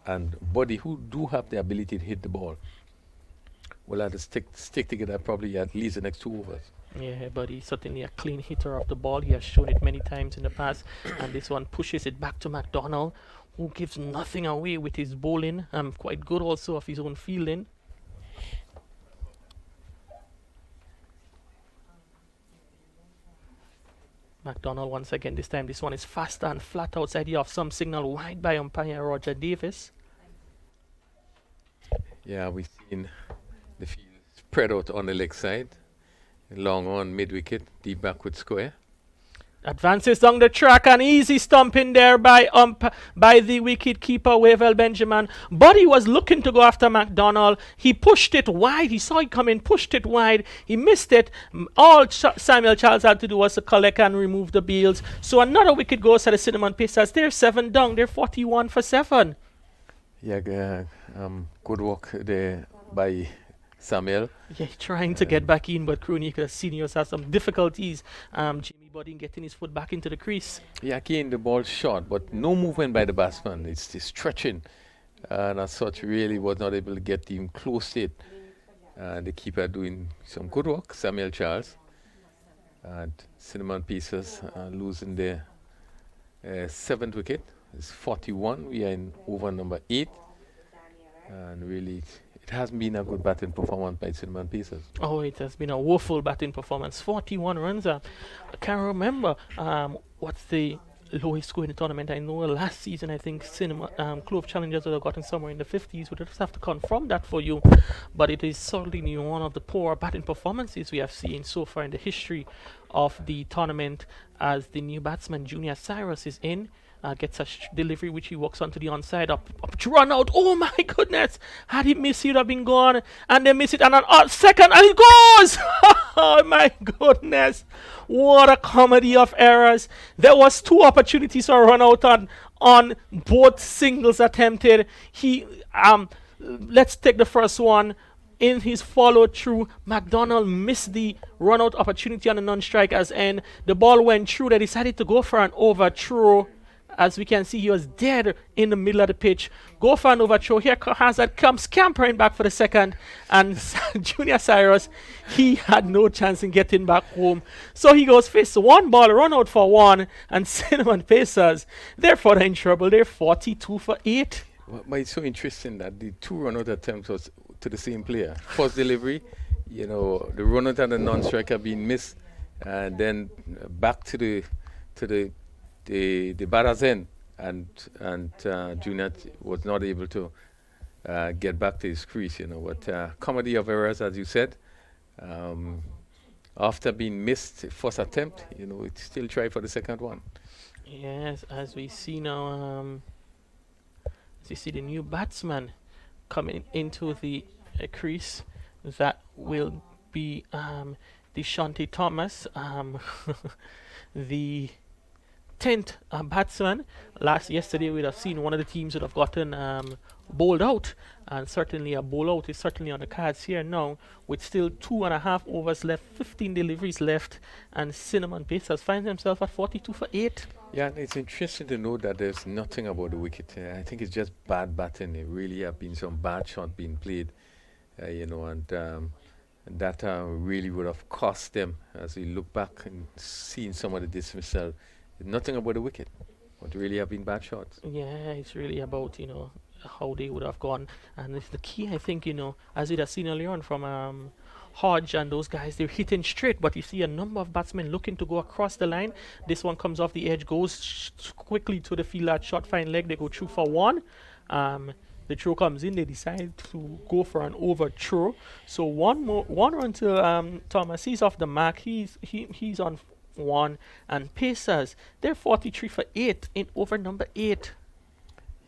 and Buddy, who do have the ability to hit the ball, will have to stick together probably at least the next 2 overs. Yeah, but he's certainly a clean hitter of the ball. He has shown it many times in the past, and this one pushes it back to McDonald, who gives nothing away with his bowling. Quite good also of his own fielding. McDonald once again. This time, this one is faster and flat outside. You have some signal wide by umpire Roger Davis. Yeah, we've seen the field spread out on the leg side. Long on mid-wicket, deep backward square. Advances down the track, and easy stumping there by the wicket keeper Wavell Benjamin. But he was looking to go after McDonald. He pushed it wide. He saw it coming, pushed it wide. He missed it. All Samuel Charles had to do was to collect and remove the bails. So another wicket goes to the Cinnamon Pacers. They're 7 down. They're 41 for 7. Yeah, good work there by Samuel. Yeah, trying to get back in, but Kronika Seniors has some difficulties. Jimmy Bodin getting his foot back into the crease. Yeah, again, the ball short, but no movement by the batsman. It's stretching. And as such, really was not able to get even close to it. The keeper doing some good work, Samuel Charles. And Cinnamon Pacers losing their 7th wicket. It's 41. We are in over number 8. And really, it hasn't been a good batting performance by Cinnamon Pacers. Oh, it has been a woeful batting performance. 41 runs. I can't remember what's the lowest score in the tournament. I know last season, I think Clove Challengers would have gotten somewhere in the 50s. We'd just have to confirm that for you. But it is certainly one of the poor batting performances we have seen so far in the history of the tournament, as the new batsman Junior Cyrus is in. Gets a delivery which he walks onto the onside, up to run out. Oh my goodness! Had he missed, he would have been gone. And they miss it, and an odd second, and it goes! Oh my goodness! What a comedy of errors! There was 2 opportunities to run out on both singles attempted. Let's take the first one. In his follow through, McDonald missed the run out opportunity on the non-strikers end. The ball went through. They decided to go for an overthrow. As we can see, he was dead in the middle of the pitch. Go for an overthrow. Here Hazard comes scampering back for the second. And Junior Cyrus, he had no chance in getting back home. So he goes face 1 ball, run out for 1. And Cinnamon Pacers, they're further in trouble. They're 42 for 8. But it's so interesting that the 2 run-out attempts was to the same player. First delivery, the run-out and the non-striker being missed. And then back to the batter's end, and Junior was not able to get back to his crease. What comedy of errors, as you said. After being missed first attempt, it still try for the second one. Yes, as we see now, as you see the new batsman coming into the crease, that will be Deshante Thomas, the 10th batsman. Yesterday we'd have seen one of the teams would have gotten bowled out, and certainly a bowl out is certainly on the cards here now, with still 2.5 overs left, 15 deliveries left, and Cinnamon Pacers finds himself at 42 for 8. Yeah, and it's interesting to know that there's nothing about the wicket. I think it's just bad batting. There really have been some bad shots being played, and that really would have cost them. As we look back and seeing some of the dismissal, nothing about the wicket, but really have been bad shots. Yeah, it's really about, how they would have gone. And it's the key, I think, as we'd have seen earlier on from Hodge and those guys, they're hitting straight, but you see a number of batsmen looking to go across the line. This one comes off the edge, goes quickly to the field at short fine leg. They go through for 1. The throw comes in, they decide to go for an overthrow. So one run to Thomas. He's off the mark. He's on 1, and Pacers, they're 43 for 8 in over number 8.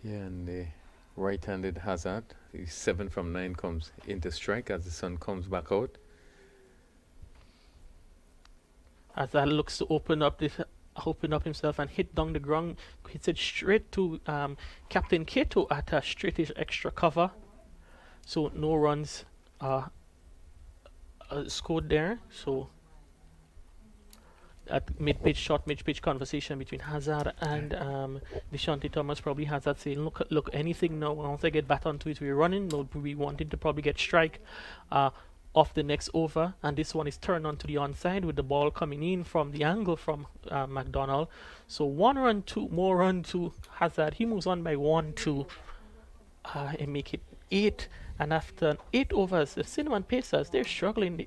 Yeah, and the right-handed Hazard, 7 from 9 comes into strike as the sun comes back out. Hazard looks to open up himself and hit down the ground. Hits it straight to Captain Kato at a straightish extra cover. So no runs scored there. So at mid-pitch conversation between Hazard and Deshante Thomas. Probably Hazard saying, look, anything now. Once I get back onto it, we're running. We wanted to probably get strike off the next over. And this one is turned onto the onside with the ball coming in from the angle from McDonald. So 1 run, 2 more run to Hazard. He moves on by 1 to and make it 8. And after 8 overs, the Cinnamon Pacers, they're struggling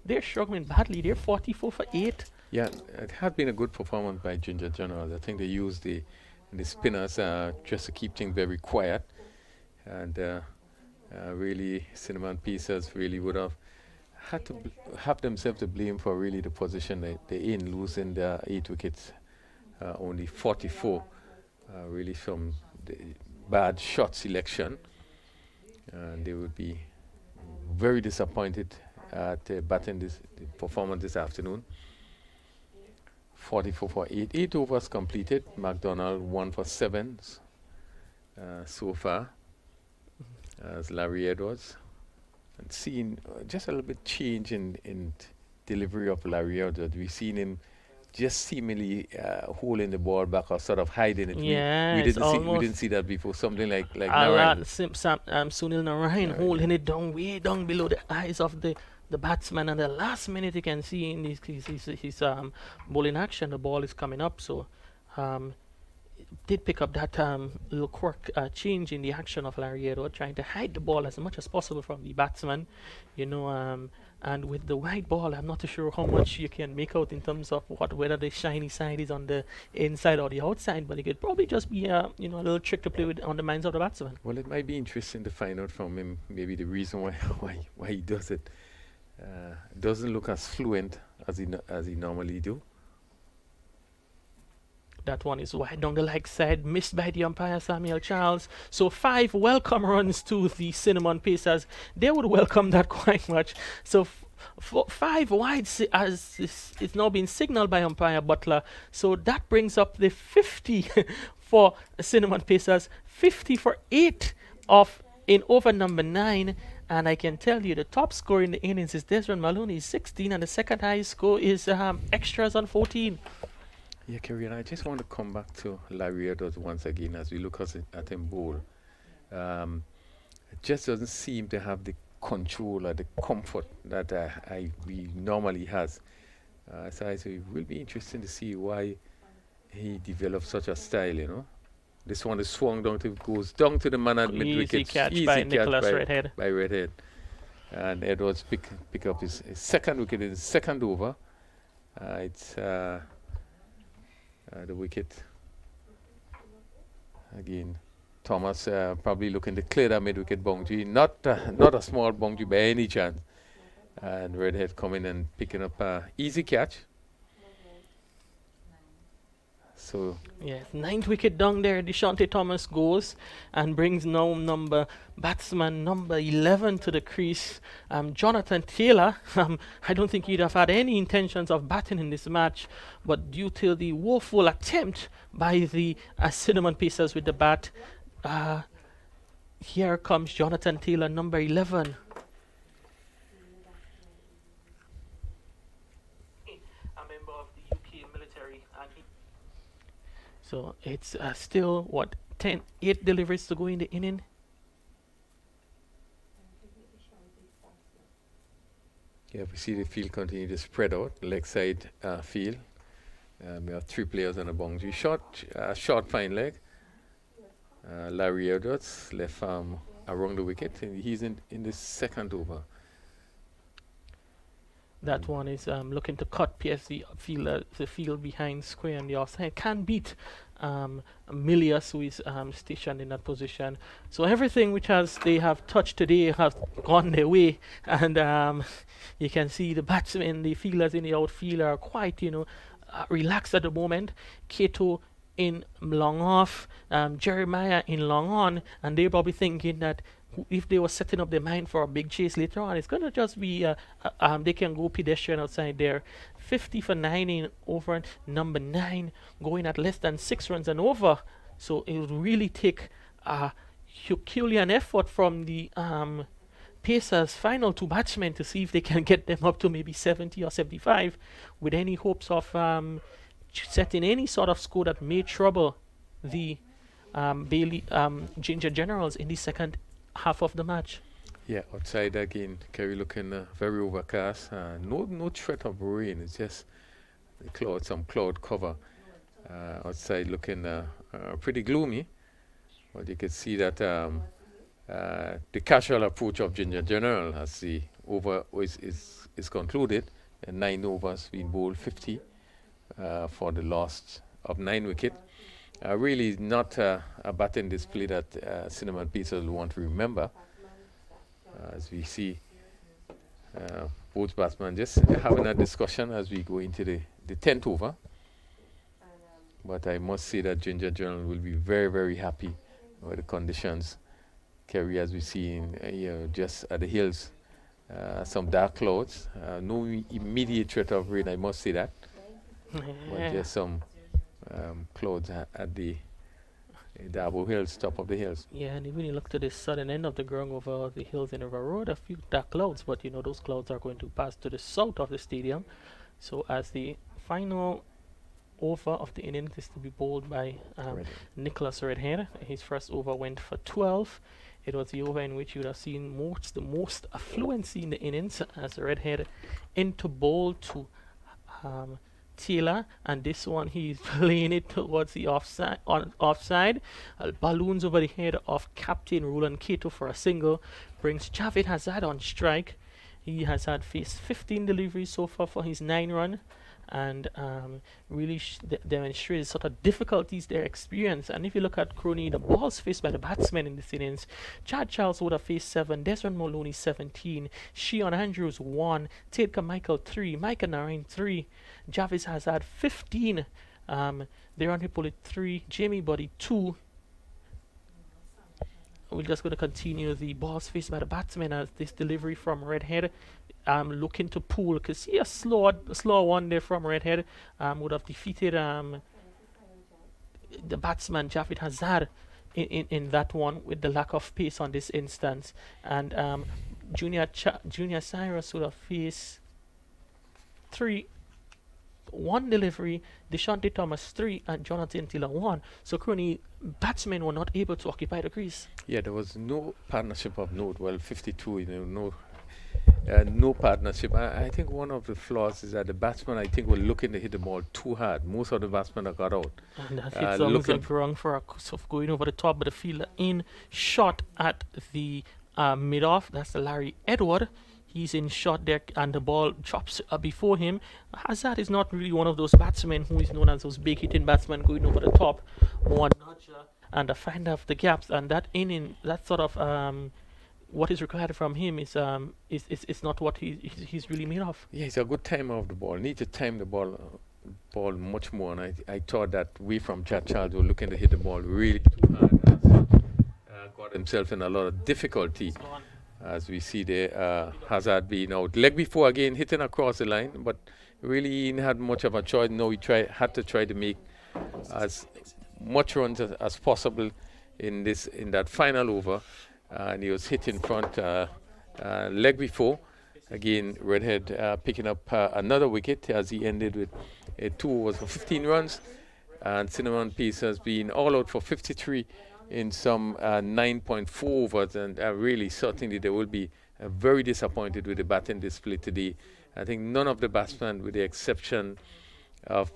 badly. They're 44 for 8. Yeah, it had been a good performance by Ginger General. I think they used the spinners just to keep things very quiet, and really Cinnamon Pieces really would have had to have themselves to blame for really the position they're in, losing their 8 wickets, only 44, really from the bad shot selection, and they would be very disappointed at batting the performance this afternoon. 44 for 8. 8 overs completed. McDonald 1 for 7 so far, as Larry Edwards. And seeing just a little bit change in delivery of Larry Edwards. We've seen him just seemingly holding the ball back or sort of hiding it. Yeah, we it's didn't see that before. Something like a Narayan. Sunil Narayan holding it down, way down below the eyes of the batsman, and the last minute you can see in his bowling action, the ball is coming up. So did pick up that little quirk change in the action of Larry Edwards, trying to hide the ball as much as possible from the batsman, and with the white ball, I'm not too sure how much you can make out in terms of whether the shiny side is on the inside or the outside, but it could probably just be a little trick to play with on the minds of the batsman. Well, it might be interesting to find out from him maybe the reason why he does it. Doesn't look as fluent as he normally do. That one is wide down the leg side, missed by the umpire Samuel Charles. So 5 welcome runs to the Cinnamon Pacers. They would welcome that quite much. So 5 wide as it's now been signaled by umpire Butler. So that brings up the 50 for Cinnamon Pacers. 50 for 8 in over number 9. And I can tell you the top score in the innings is Desmond Maloney, 16, and the second highest score is Extras on 14. Yeah, Kerry, I just want to come back to Larry Edwards once again as we look at him bowl. It just doesn't seem to have the control or the comfort that he normally has. So it will be interesting to see why he developed such a style, This one is swung goes down to the man at mid-wicket. Easy catch by Nicholas Redhead. By Redhead. And Edwards pick up his second wicket in his second over. It's the wicket. Again, Thomas probably looking to clear that mid-wicket boundary. Not a small boundary by any chance. And Redhead coming and picking up easy catch. So yes, 9th wicket down there. Deshante Thomas goes and brings now batsman number 11 to the crease. Jonathan Taylor. I don't think he'd have had any intentions of batting in this match, but due to the woeful attempt by the Cinnamon Pacers with the bat, here comes Jonathan Taylor, number 11. So it's still 8 deliveries to go in the inning. Yeah, we see the field continue to spread out, leg side field. We have 3 players on the boundary. Short fine leg. Larry Edwards, left arm around the wicket. And he's in the second over. That one is looking to cut PSV the field behind square on the offside. Can beat Milius, who is stationed in that position. So everything which they have touched today has gone their way, and you can see the batsmen, the fielders in the outfield are quite relaxed at the moment. Kato in long off, Jeremiah in long on, and they're probably thinking that if they were setting up their mind for a big chase later on, it's going to just be they can go pedestrian outside there. 50 for 9 in over number 9, going at less than 6 runs and over. So it would really take a Herculean effort from the Pacers' final 2 batsmen to see if they can get them up to maybe 70 or 75 with any hopes of setting any sort of score that may trouble the Ginger Generals in the second half of the match. Yeah, outside again, Kerry looking very overcast. No threat of rain. It's just some cloud cover. Outside looking pretty gloomy. But you can see that the casual approach of Ginger General as the over is concluded. And 9 overs being bowled, 50. for the loss of 9 wickets. Really not a batting display that Cinnamon Pieces will want to remember. As we see both batsmen just having a discussion as we go into the 10th over. But I must say that Ginger Journal will be very, very happy with the conditions. Kerry, as we see in just at the hills, some dark clouds. No immediate threat of rain, I must say that. But just some clouds at the Dabo Hills, top of the hills. Yeah, and when you look to the southern end of the ground over the hills in River Road, a few dark clouds, but you know those clouds are going to pass to the south of the stadium. So as the final over of the innings is to be bowled by Nicholas Redhead. His first over went for 12. It was the over in which you would have seen the most affluency in the innings as Redhead into bowl to Taylor, and this one he's playing it towards the offside. Balloons over the head of Captain Roland Cato for a single, brings Javed Hazard on strike. He has had faced 15 deliveries so far for his 9 run, and really demonstrates sort of difficulties they experience. And if you look at Crony, the balls faced by the batsmen in this innings, Chad Charles would have faced 7, Desmond Maloney 17, Sheon Andrews 1, Tate Carmichael 3, Micah Narain 3, Javis Hazard 15, Deron Hippolyte 3, Jamie Buddy 2. We're just going to continue the balls faced by the batsmen as this delivery from Redhead. Looking to pull, because see a slow one there from Redhead would have defeated the batsman Javid Hazard in that one with the lack of pace on this instance. And Junior Cyrus would have faced 1 delivery, Deshante Thomas 3, and Jonathan Tiller 1. So currently, batsmen were not able to occupy the crease. Yeah, there was no partnership of note. Well, 52, no partnership. I think one of the flaws is that the batsmen, I think, were looking to hit the ball too hard. Most of the batsmen have got out. And that hits almost like wrong for a going over the top, but the fielder in shot at the mid-off. That's the Larry Edward. He's in shot there, and the ball drops before him. Hazard is not really one of those batsmen who is known as those big hitting batsmen going over the top. One nudger and a finder of the gaps, and that that sort of what is required from him is not what he's really made of. Yeah, he's a good timer of the ball. Need to time the ball much more, and I thought that we from Chad Charles were looking to hit the ball really too hard. Got himself in a lot of difficulty. As we see there, Hazard being out. Leg before again, hitting across the line, but really he didn't have much of a choice. No, he had to try to make as much runs as possible in that final over. And he was hit in front, leg before. Again, Redhead picking up another wicket as he ended with 2 overs for 15 runs. And Cinnamon Pieces being all out for 53 in some 9.4 overs, and really certainly they will be very disappointed with the batting display today. I think none of the batsmen, with the exception of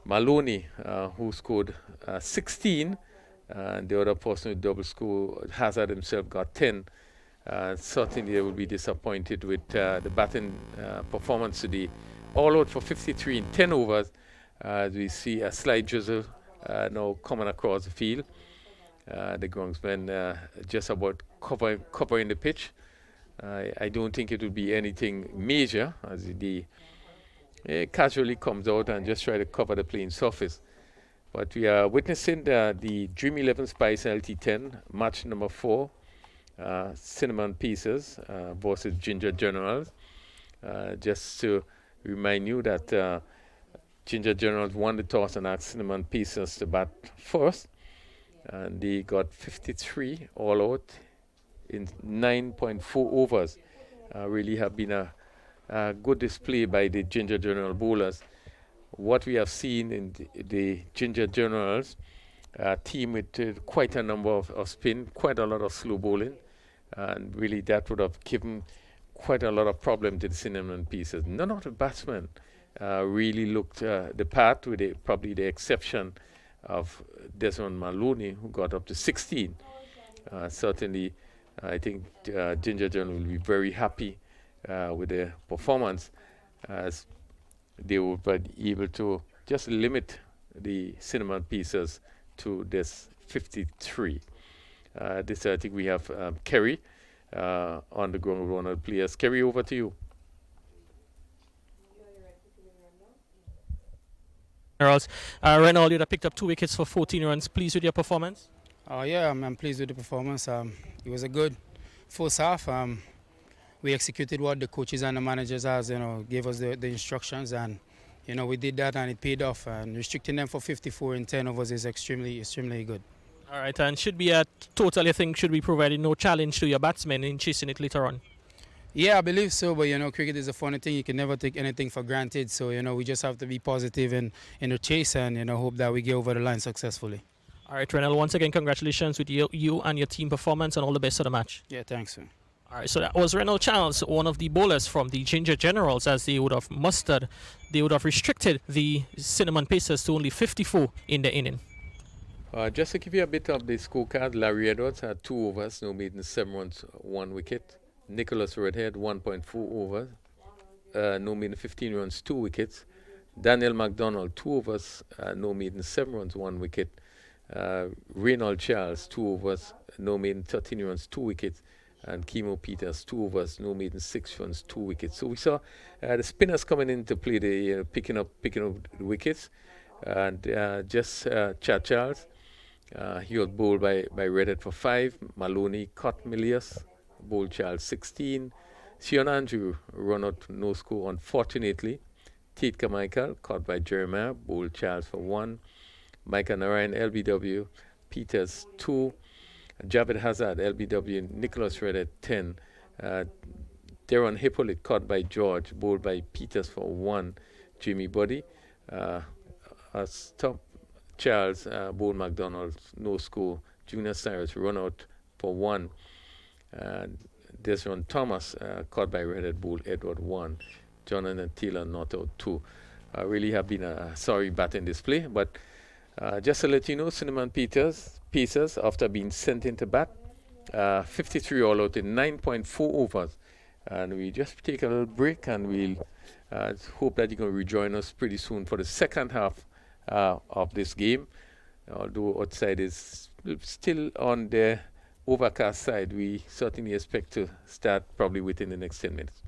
Maloney, who scored 16, and the other person with double score, Hazard himself, got 10. Certainly they will be disappointed with the batting performance today. All out for 53 in 10 overs. As we see a slight drizzle now coming across the field. The groundsmen just about covering the pitch. I don't think it will be anything major as it casually comes out and just try to cover the playing surface. But we are witnessing the Dream 11 Spice LT10 match number 4, Cinnamon Pieces versus Ginger Generals. Just to remind you that Ginger Generals won the toss and asked Cinnamon Pieces to bat first, and they got 53 all out in 9.4 overs. Really have been a good display by the Ginger General bowlers. What we have seen in the Ginger Generals team with quite a number of spin, quite a lot of slow bowling, and really that would have given quite a lot of problem to the Cinnamon Pieces. None of the batsmen really looked the part, with probably the exception of Desmond Maloney, who got up to 16. Certainly, I think Ginger General will be very happy with their performance, as they would be able to just limit the cinnamon pieces to this 53. This I think we have Kerry on the ground with one of the players. Kerry, over to you. Reynolds, you picked up 2 wickets for 14 runs. Pleased with your performance? Yeah, I'm pleased with the performance. It was a good first half. We executed what the coaches and the managers gave us the instructions, and we did that and it paid off. And restricting them for 54 in 10 overs is extremely good. All right, and should be a total, you think, should be providing no challenge to your batsmen in chasing it later on? Yeah, I believe so, but cricket is a funny thing. You can never take anything for granted. So, we just have to be positive in the chase and, hope that we get over the line successfully. All right, Renal, once again, congratulations with you and your team performance and all the best for the match. Yeah, thanks, sir. All right, so that was Renal Charles, one of the bowlers from the Ginger Generals, as they would have restricted the Cinnamon Pacers to only 54 in the inning. Just to give you a bit of the scorecard, Larry Edwards had 2 overs, no maiden, 7 runs, 1 wicket. Nicholas Redhead, 1.4 overs, no maiden, 15 runs, 2 wickets. Daniel MacDonald, 2 overs, no maiden, 7 runs, 1 wicket. Reynald Charles, 2 overs, no maiden, 13 runs, 2 wickets. And Kimo Peters, 2 overs, no maiden, 6 runs, 2 wickets. So we saw the spinners coming into play, picking up the wickets. And Chad Charles, he was bowled by Redhead for 5. Maloney caught Milius, bowled Charles 16. Sion Andrew run out no score, unfortunately. Tate Carmichael caught by Jeremiah, bowled Charles for 1. Micah Narayan, LBW, Peters 2. Javed Hazard, LBW, Nicholas Redhead 10. Deron Hippolyte caught by George, bowled by Peters for 1. Jimmy Buddy. Stop Charles, bowled McDonald, no score. Junior Cyrus run out for 1. Desron Thomas caught by Redhead, bowled Edward 1. Jonathan Taylor not out 2. Really have been a sorry batting display, but just to let you know, Cinnamon Pacers, after being sent into bat, 53 all out in 9.4 overs. And we just take a little break, and we'll hope that you're going to rejoin us pretty soon for the second half of this game. Although outside is still on the overcast side, we certainly expect to start probably within the next 10 minutes.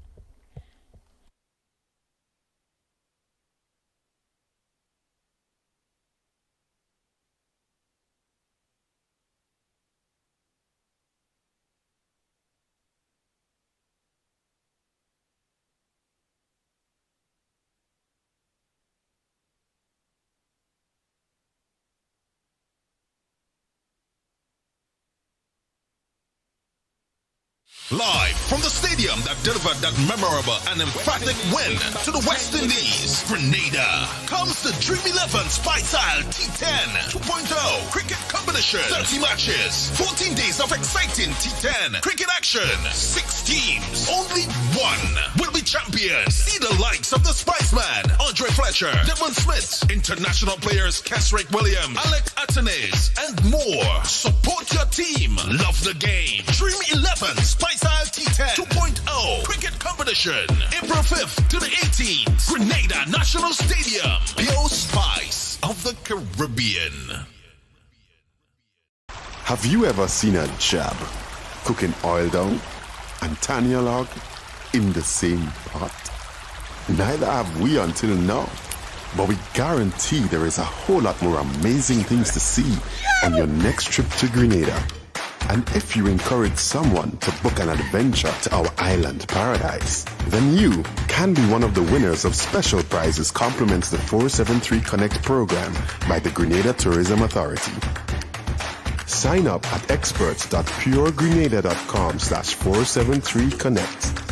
Live from the stadium that delivered that memorable and emphatic win to the West Indies, Grenada, comes the Dream 11 Spice Isle T10 2.0 cricket competition. 30 matches, 14 days of exciting T10 cricket action. 6 teams, only one will be champions. See the likes of the Spiceman, Andre Fletcher, Devon Smith, international players Kesrick Williams, Alec Atenes, and more. Support your team. Love the game. Dream 11 Spice Isle T10 2.0 cricket competition, April 5th to the 18th, Grenada National Stadium. Pure spice of the Caribbean. Have you ever seen a jab cooking oil down and Tanya log in the same pot? Neither have we until now. But we guarantee there is a whole lot more amazing things to see on your next trip to Grenada. And if you encourage someone to book an adventure to our island paradise, then you can be one of the winners of special prizes compliments the 473 Connect program by the Grenada Tourism Authority. Sign up at experts.puregrenada.com/473connect.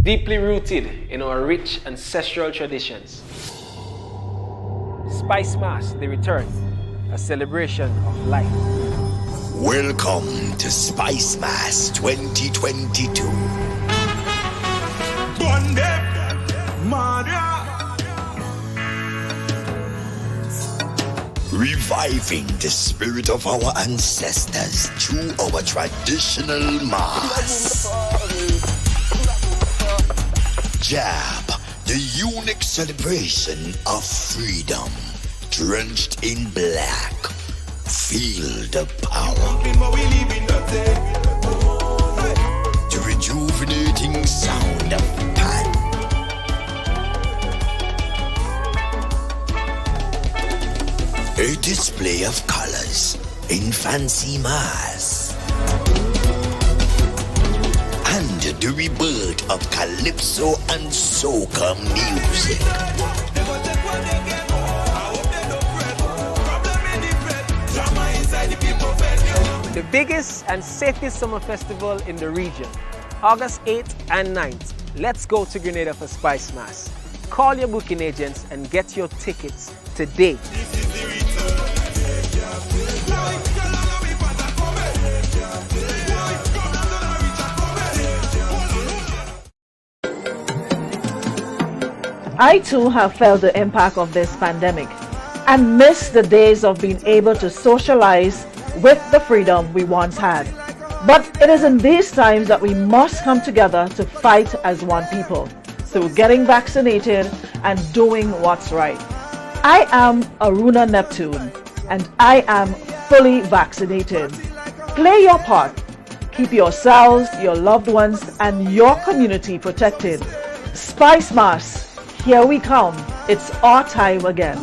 Deeply rooted in our rich ancestral traditions. Spice Mass, the return, a celebration of life. Welcome to Spice Mass 2022. Reviving the spirit of our ancestors through our traditional mass. Jab, the unique celebration of freedom, drenched in black. Feel the power. The rejuvenating sound of pan. A display of colors in fancy mass. And the rebirth of calypso and soca music. The biggest and safest summer festival in the region, August 8th and 9th. Let's go to Grenada for Spice Mass. Call your booking agents and get your tickets today. I too have felt the impact of this pandemic and miss the days of being able to socialize with the freedom we once had. But it is in these times that we must come together to fight as one people through getting vaccinated and doing what's right. I am Aruna Neptune and I am fully vaccinated. Play your part. Keep yourselves, your loved ones, and your community protected. Spice Mass, here we come. It's our time again.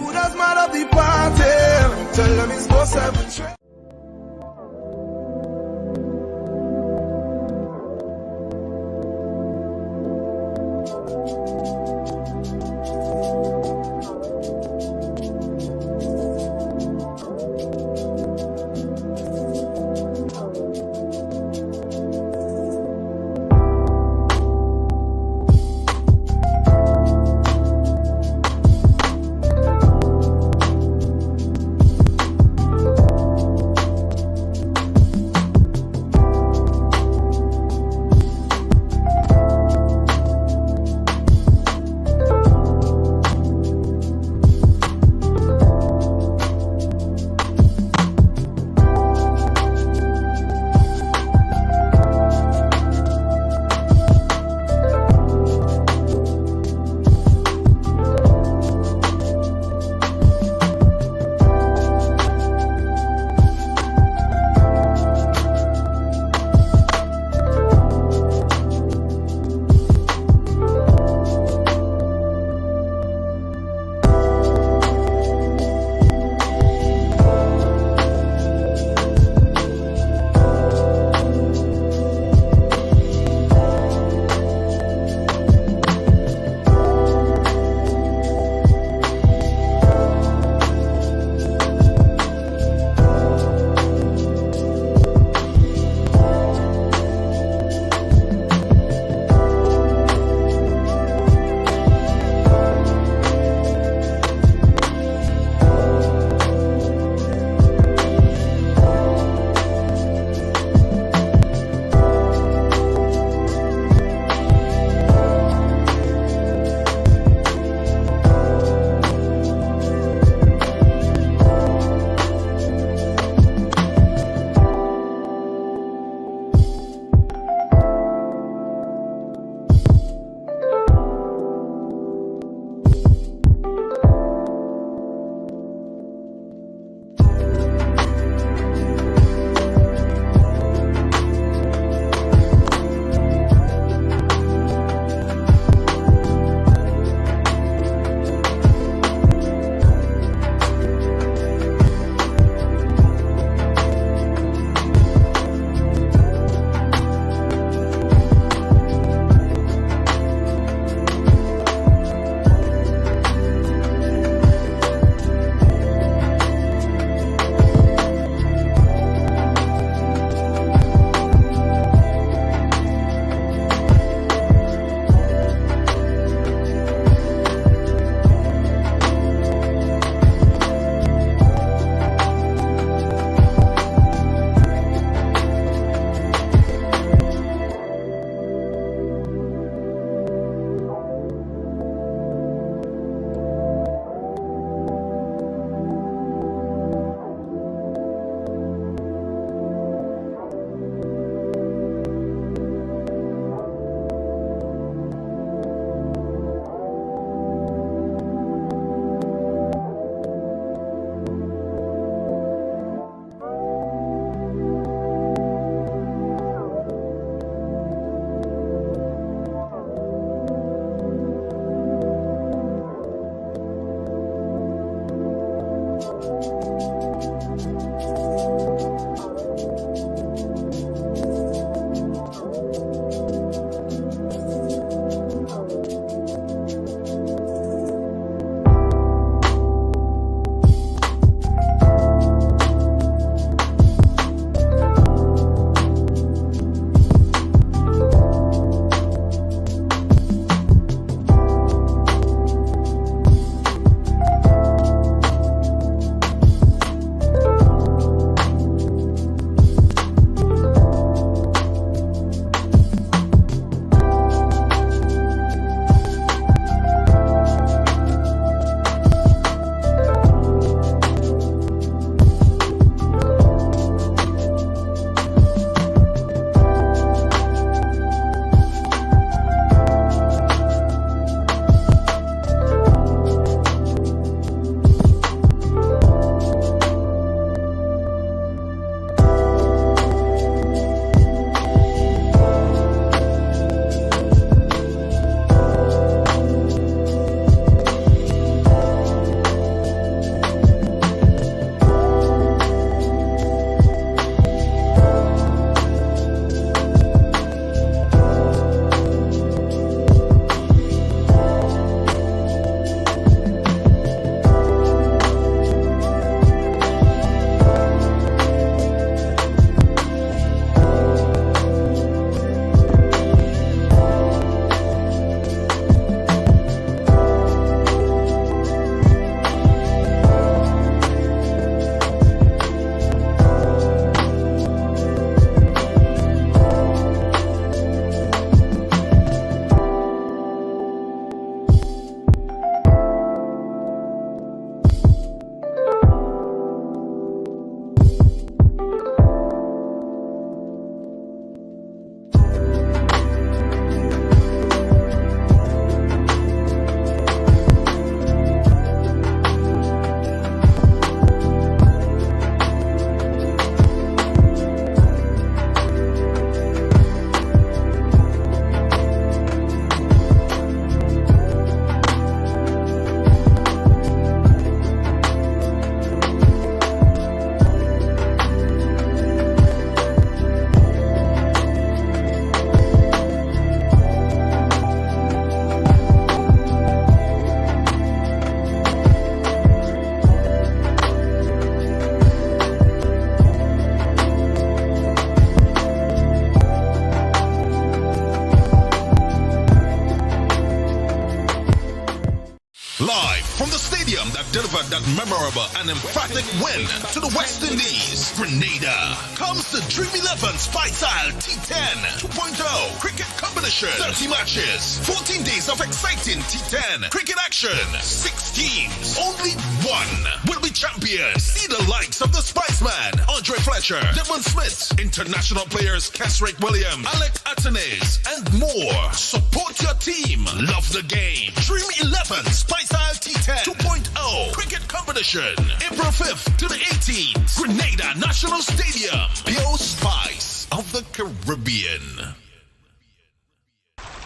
delivered that memorable and emphatic win to the West Indies. Grenada comes the Dream 11 Spice Isle T10 2.0 cricket combination. 30 matches, 14 days of exciting T10 cricket action. 6 teams, only one will be champions. See the likes of the Spiceman, Andre Fletcher, Devon Smith, international players Kesrick Williams, Alec Atenes, and more. Support your team. Love the game. Dream 11 Spice Isle T10 2.0 cricket competition. April 5th to the 18th. Grenada National Stadium. Pure Spice of the Caribbean.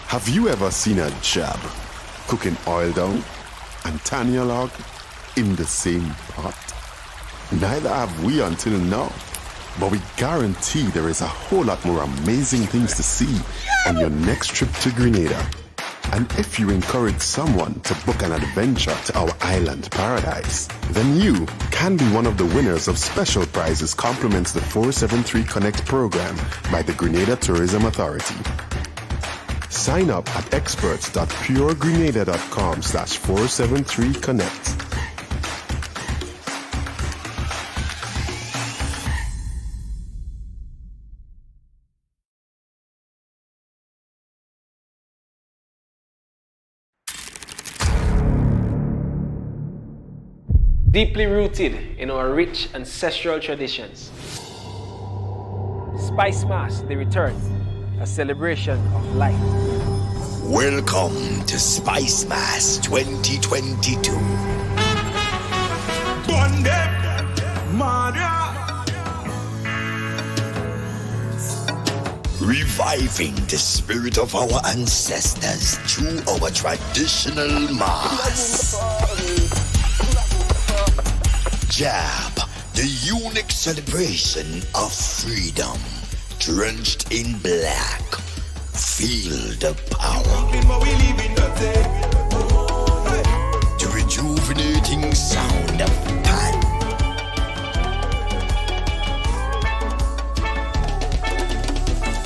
Have you ever seen a job cooking oil down and Tanya log in the same pot? Neither have we until now. But we guarantee there is a whole lot more amazing things to see on your next trip to Grenada. And if you encourage someone to book an adventure to our island paradise, then you can be one of the winners of special prizes compliments the 473 Connect program by the Grenada Tourism Authority. Sign up at experts.puregrenada.com/473connect. Deeply rooted in our rich ancestral traditions. Spice Mass, the return, a celebration of life. Welcome to Spice Mass 2022. Reviving the spirit of our ancestors through our traditional mass. Jab, the unique celebration of freedom, drenched in black. Feel the power. The rejuvenating sound of pan.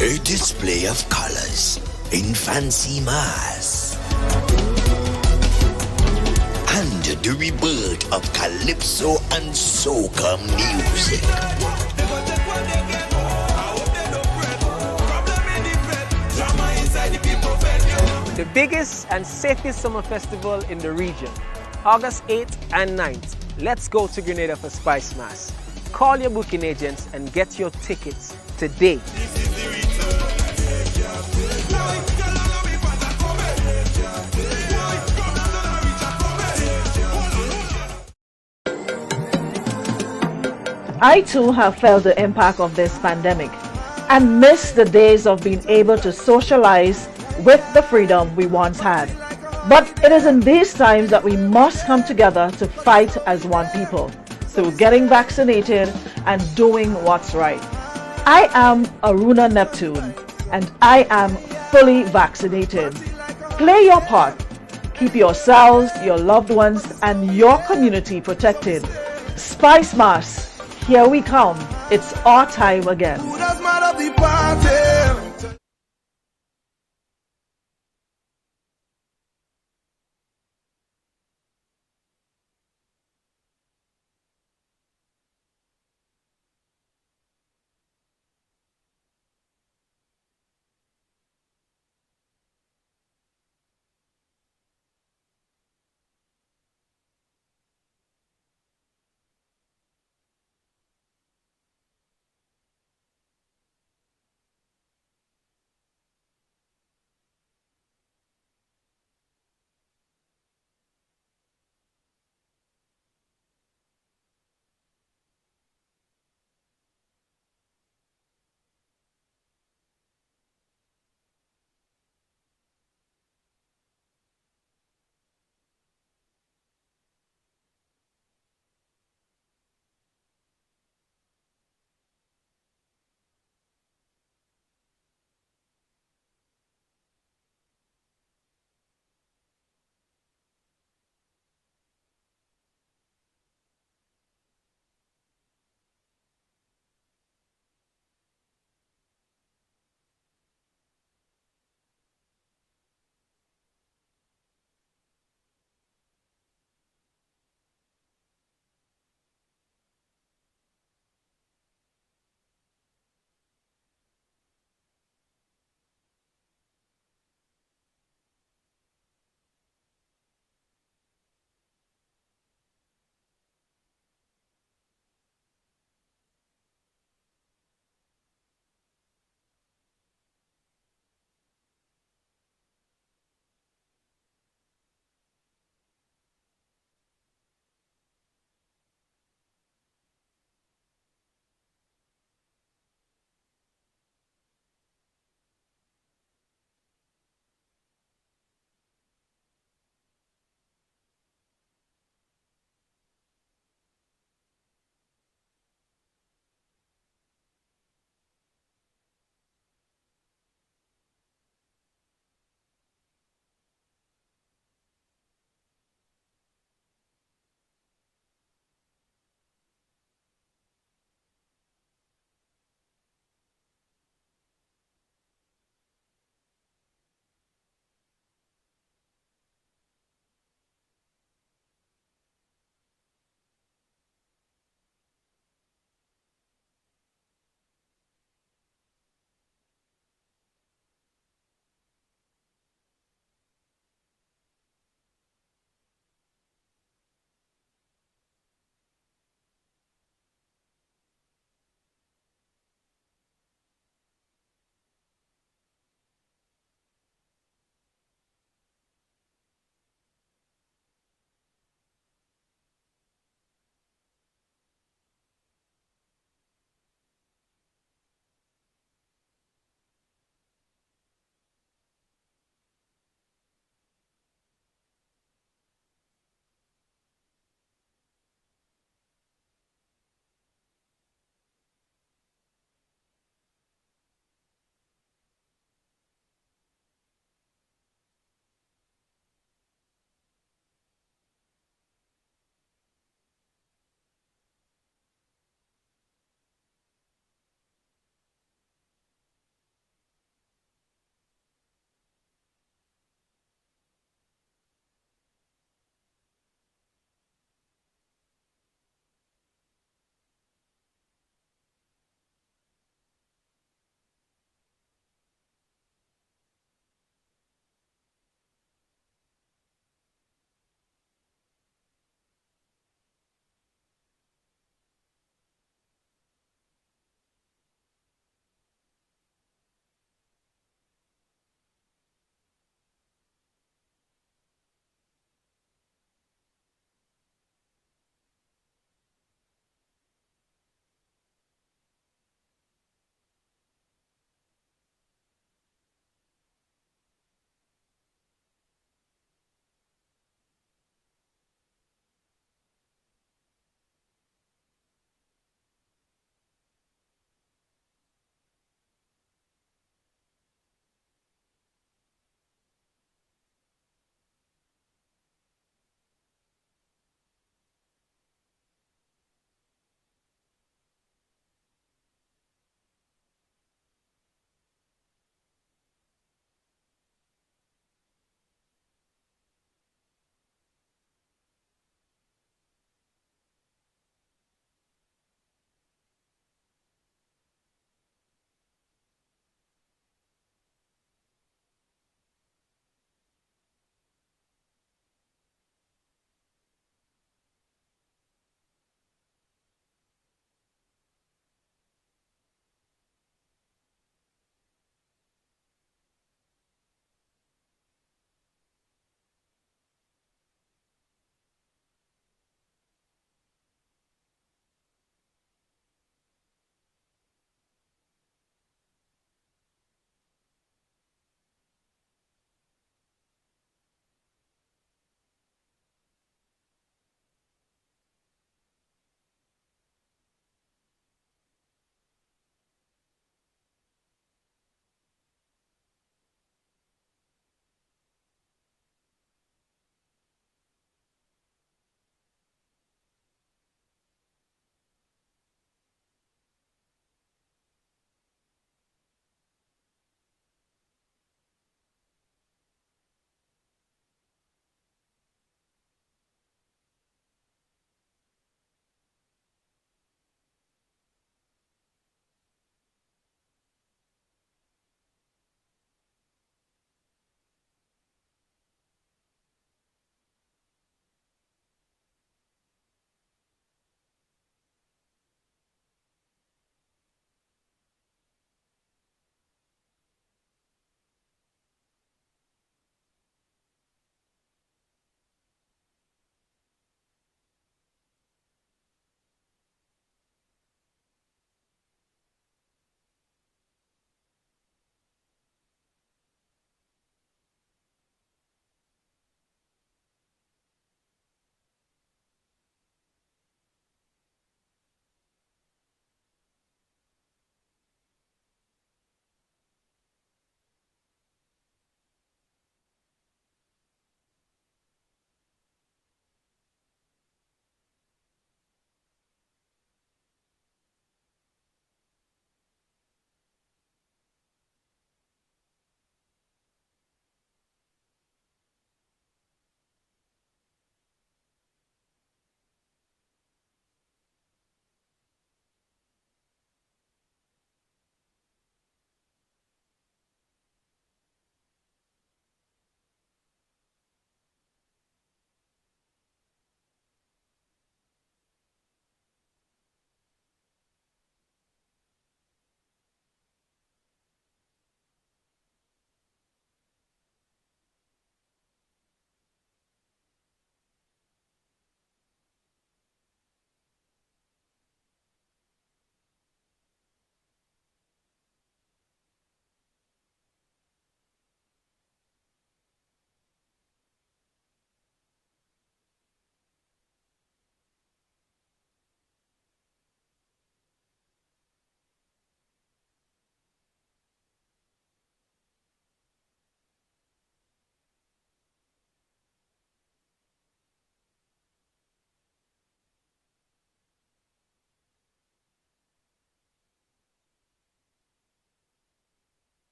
A display of colors in fancy mass. And the rebirth of calypso and soca music. The biggest and safest summer festival in the region, August 8th and 9th. Let's go to Grenada for Spice Mass. Call your booking agents and get your tickets today. I too have felt the impact of this pandemic and miss the days of being able to socialize with the freedom we once had. But it is in these times that we must come together to fight as one people through getting vaccinated and doing what's right. I am Aruna Neptune and I am fully vaccinated. Play your part. Keep yourselves, your loved ones, and your community protected. Spice Mass. Here we come. It's our time again.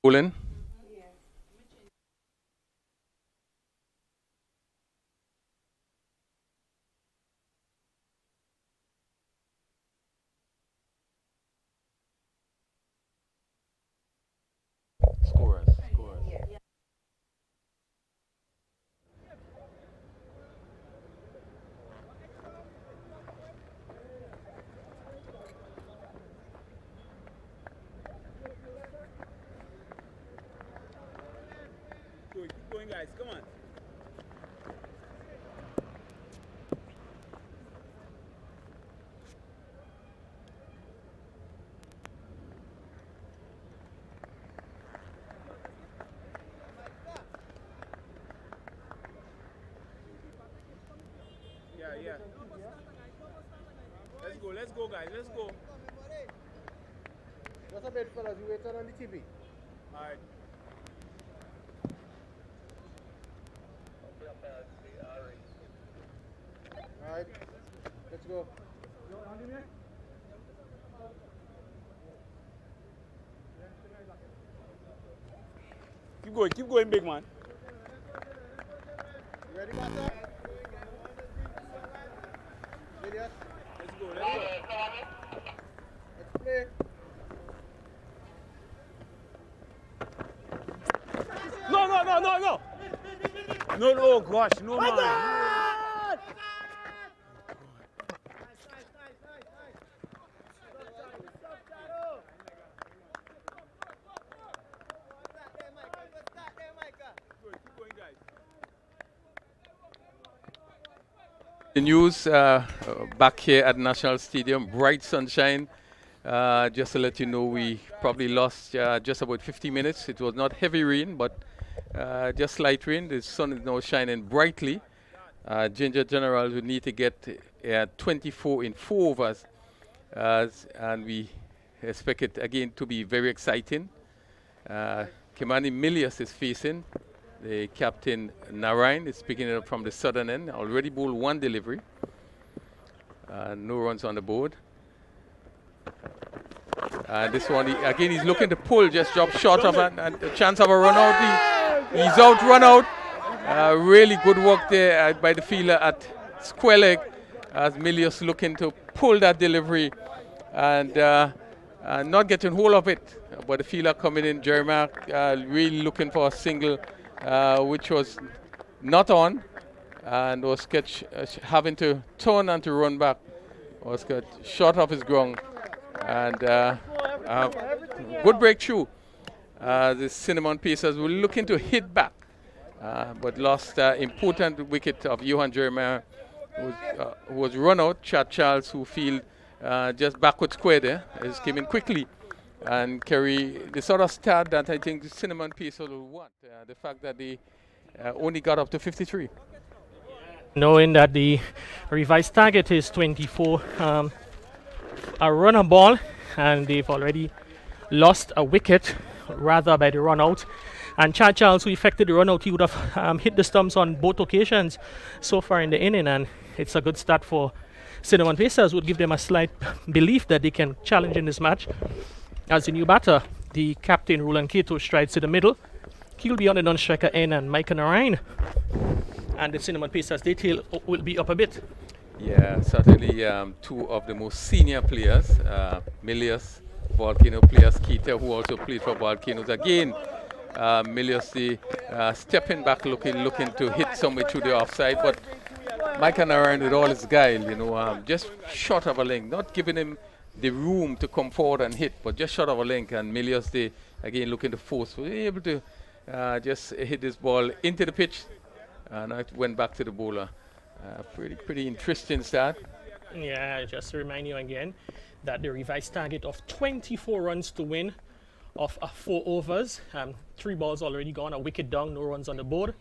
Bowling. Scorers. Keep going, guys. Come on. Yeah. Let's go, guys. Let's go. Just a bit, fellas. You wait on the TV. All right. All right. Let's go. Keep going, big man. You ready, Master? Julius? Let's go. Let's play. No. No, gosh, no, man. The news back here at National Stadium, bright sunshine. Just to let you know, we probably lost just about 50 minutes. It was not heavy rain, but just light rain. The sun is now shining brightly. Ginger Generals would need to get 24 in 4 overs, and we expect it again to be very exciting. Kimani Milius is facing. The captain Narayan is picking it up from the southern end. Already bowled 1 delivery. No runs on the board. This one, again, he's looking to pull, just dropped short of a chance of a run out. He's out, run out. Really good work there by the fielder at square leg as Milius looking to pull that delivery and not getting hold of it. But the fielder coming in, Jeremiah, really looking for a single, which was not on, and was having to turn and to run back. Was got short off his ground, and good breakthrough. The Cinnamon Pacers were looking to hit back, but lost important wicket of Johan Jeremiah, who was run out. Chad Charles, who field just backward square there, is came in quickly and carry the sort of start that I think the Cinnamon Pacers will want. The fact that they only got up to 53. Knowing that the revised target is 24, a runner ball, and they've already lost a wicket rather by the run out. And Chad Charles, who effected the run out, he would have hit the stumps on both occasions so far in the inning, and it's a good start for Cinnamon Pacers. Would give them a slight belief that they can challenge in this match. As the new batter, the captain Roland Cato strides to the middle. He'll be on the non-striker end, and Micah Narayan and the Cinnamon Pacers detail will be up a bit. Yeah, certainly 2 of the most senior players, Milius, Volcano players, Keita, who also played for Volcanoes. Again, Milius stepping back, looking to hit somewhere through the offside, but Micah Narayan with all his guile, just short of a length, not giving him the room to come forward and hit, but just short of a length. And Milius, again looking to force, was able to just hit this ball into the pitch, and it went back to the bowler. Pretty interesting start. Yeah, just to remind you again that the revised target of 24 runs to win of 4 overs. 3 balls already gone, a wicket down, no runs on the board.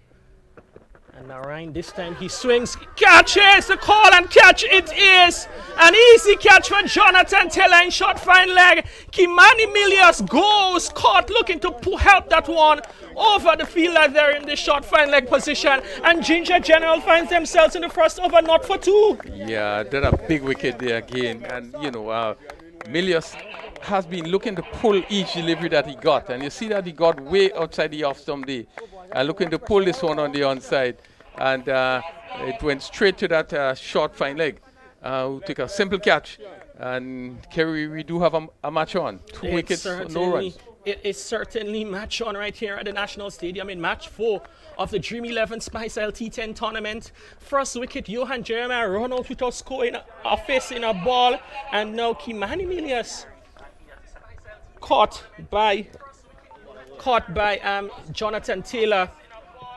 And Narayan, this time he swings, catches the call, and catch it is. An easy catch for Jonathan Taylor in short fine leg. Kimani Milius goes, caught, looking to help that one over the fielder there in the short fine leg position. And Ginger General finds themselves in the first over, not for 2. Yeah, did a big wicket there again. And, Milius has been looking to pull each delivery that he got. And you see that he got way outside the off stump there. Looking to pull this one on the onside. And it went straight to that short fine leg. Who took a simple catch. And Kerry, we do have a match on. 2 wickets, no runs. It is certainly match on right here at the National Stadium in match 4 of the Dream 11 Spice Isle T10 tournament. First wicket, Johan Jeremiah run out without scoring a face in a ball. And now Kimani Milius caught by Jonathan Taylor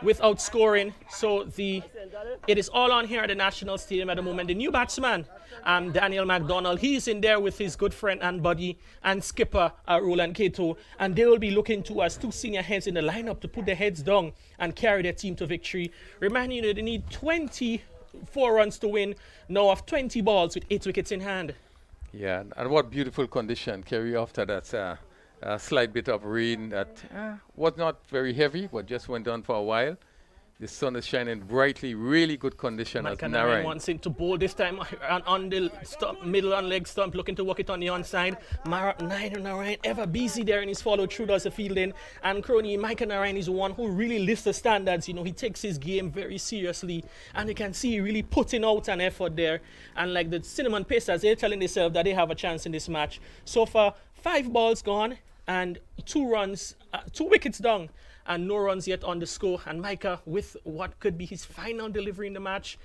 without scoring. So it is all on here at the National Stadium at the moment. The new batsman, Daniel McDonald, he's in there with his good friend and buddy and skipper Roland Cato, and they will be looking to as 2 senior heads in the lineup to put their heads down and carry their team to victory. Reminding you that they need 24 runs to win, now of 20 balls with 8 wickets in hand. Yeah, and what beautiful condition, Kerry, after that slight bit of rain that was not very heavy, but just went on for a while. The sun is shining brightly, really good condition. Mike Narayan wants him to bowl this time on the middle on leg stump, looking to work it on the onside. Narayan ever busy there in his follow through, does the fielding. And crony Mike Narayan is one who really lifts the standards. You know, he takes his game very seriously, and you can see he really putting out an effort there. And like the Cinnamon Pacers, they're telling themselves that they have a chance in this match. So far, 5 balls gone and 2 wickets down, and no runs yet on the score. And Micah, with what could be his final delivery in the match,